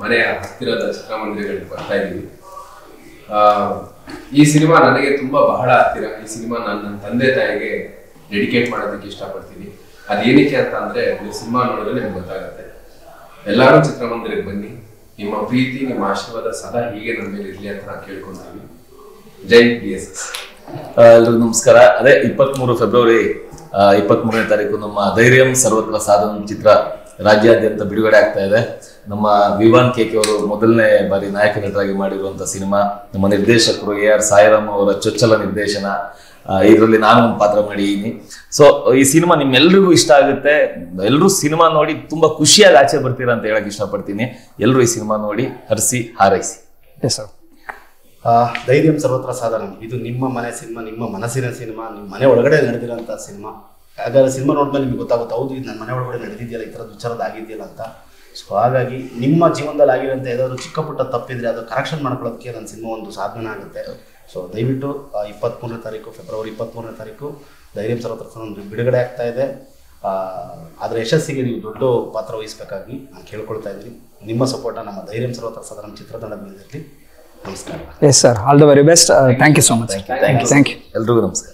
ಮನೆಯ ಹತ್ತಿರದ ಚಿತ್ರಮಂದಿರಗಳಿಗೆ ಬರ್ತಾ ಇದ್ದೀವಿ. ಈ ಸಿನಿಮಾ ನನಗೆ ತುಂಬಾ ಬಹಳ ಹತ್ತಿರ. ಈ ಸಿನಿಮಾ ನನ್ನ ತಂದೆ ತಾಯಿಗೆ ಡೆಡಿಕೇಟ್ ಮಾಡೋದಕ್ಕೆ ಇಷ್ಟಪಡ್ತೀನಿ. ಅದೇನಕ್ಕೆ ಅಂತ ಅಂದ್ರೆ ನೀವು ಸಿನಿಮಾ ನೋಡಿದ್ರೆ ನಿಮ್ಗೆ ಗೊತ್ತಾಗುತ್ತೆ. ಎಲ್ಲರೂ ಚಿತ್ರಮಂದಿರಕ್ಕೆ ಬನ್ನಿ, ನಿಮ್ಮ ಪ್ರೀತಿ ನಿಮ್ಮ ಆಶೀರ್ವಾದ ಸದಾ ಹೀಗೆ ನಮ್ಮ ಮೇಲೆ ಇರ್ಲಿ ಅಂತ ನಾವು ಕೇಳ್ಕೊಂತೀವಿ. ಜೈ PSS.
ಎಲ್ರಿಗೂ ನಮಸ್ಕಾರ. ಅದೇ 23 ಫೆಬ್ರವರಿ 23ನೇ ತಾರೀಕು ನಮ್ಮ ಧೈರ್ಯಂ ಸರ್ವತ್ರ ಸಾಧನ ಚಿತ್ರ ರಾಜ್ಯಾದ್ಯಂತ ಬಿಡುಗಡೆ ಆಗ್ತಾ ಇದೆ. ನಮ್ಮ ವಿವಾನ್ KK ಅವರು ಮೊದಲನೇ ಬಾರಿ ನಾಯಕ ನಟರಾಗಿ ಮಾಡಿರುವಂತ ಸಿನಿಮಾ. ನಮ್ಮ ನಿರ್ದೇಶಕರು AR ಸಾಯಿರಾಮ್ ಅವರ ಚೊಚ್ಚಲ ನಿರ್ದೇಶನ. ಇದರಲ್ಲಿ ನಾನು ಒಂದು ಪಾತ್ರ ಮಾಡಿದ್ದೀನಿ. ಸೊ ಈ ಸಿನಿಮಾ ನಿಮ್ಮೆಲ್ರಿಗೂ ಇಷ್ಟ ಆಗುತ್ತೆ. ಎಲ್ಲರೂ ಸಿನಿಮಾ ನೋಡಿ ತುಂಬಾ ಖುಷಿಯಾಗಿ ಆಚೆ ಬರ್ತೀರಾ ಅಂತ ಹೇಳಕ್ ಇಷ್ಟಪಡ್ತೀನಿ. ಎಲ್ಲರೂ ಈ ಸಿನಿಮಾ ನೋಡಿ ಹರಿಸಿ ಹಾರೈಸಿ.
ಧೈರ್ಯಂ ಸರ್ವತ್ರ ಸಾಧನ ಇದು ನಿಮ್ಮ ಮನೆ ಸಿನಿಮಾ, ನಿಮ್ಮ ಮನಸ್ಸಿನ ಸಿನಿಮಾ, ನಿಮ್ಮ ಮನೆ ಒಳಗಡೆ ನಡೆದಿರೋಂಥ ಸಿನಿಮಾ. ಹಾಗಾದ್ರೆ ಸಿನಿಮಾ ನೋಡಿದ್ಮೇಲೆ ನಿಮ್ಗೆ ಗೊತ್ತಾಗುತ್ತೆ, ಹೌದು ಇದು ನನ್ನ ಮನೆ ಒಳಗಡೆ ನಡೆದಿದೆಯಲ್ಲ, ಈ ಥರದ್ದು ವಿಚಾರದ ಆಗಿದೆಯಲ್ಲ ಅಂತ. ಸೊ ಹಾಗಾಗಿ ನಿಮ್ಮ ಜೀವನದಲ್ಲಿ ಆಗಿರೋಂಥ ಏದಾದ್ರು ಚಿಕ್ಕ ಪುಟ್ಟ ತಪ್ಪಿದ್ರೆ ಅದು ಕರೆಕ್ಷನ್ ಮಾಡ್ಕೊಳ್ಳೋದಕ್ಕೆ ನನ್ನ ಸಿನಿಮಾ ಒಂದು ಸಾಧನ ಆಗುತ್ತೆ. ಸೊ ದಯವಿಟ್ಟು 23ನೇ ತಾರೀಕು ಫೆಬ್ರವರಿ 23ನೇ ತಾರೀಕು ಧೈರ್ಯಂ ಸರ್ವತ್ರ ಸಾಧನ ಬಿಡುಗಡೆ ಆಗ್ತಾ ಇದೆ. ಅದರ ಯಶಸ್ಸಿಗೆ ನೀವು ದೊಡ್ಡ ಪಾತ್ರ ವಹಿಸಬೇಕಾಗಿ ನಾನು ಕೇಳ್ಕೊಳ್ತಾ ಇದ್ದೀನಿ. ನಿಮ್ಮ ಸಪೋರ್ಟ ನಮ್ಮ ಧೈರ್ಯಂ ಸರ್ವತ್ರ ಸಾಧನ ಚಿತ್ರತಂಡದ ಮೇಲೆ ಇರಲಿ. ನಮಸ್ಕಾರ.
Yes sir, all the very best. Thank you so much.
Thank you.
Thank you.
ಎಲ್ರಿಗೂ ನಮಸ್ಕಾರ.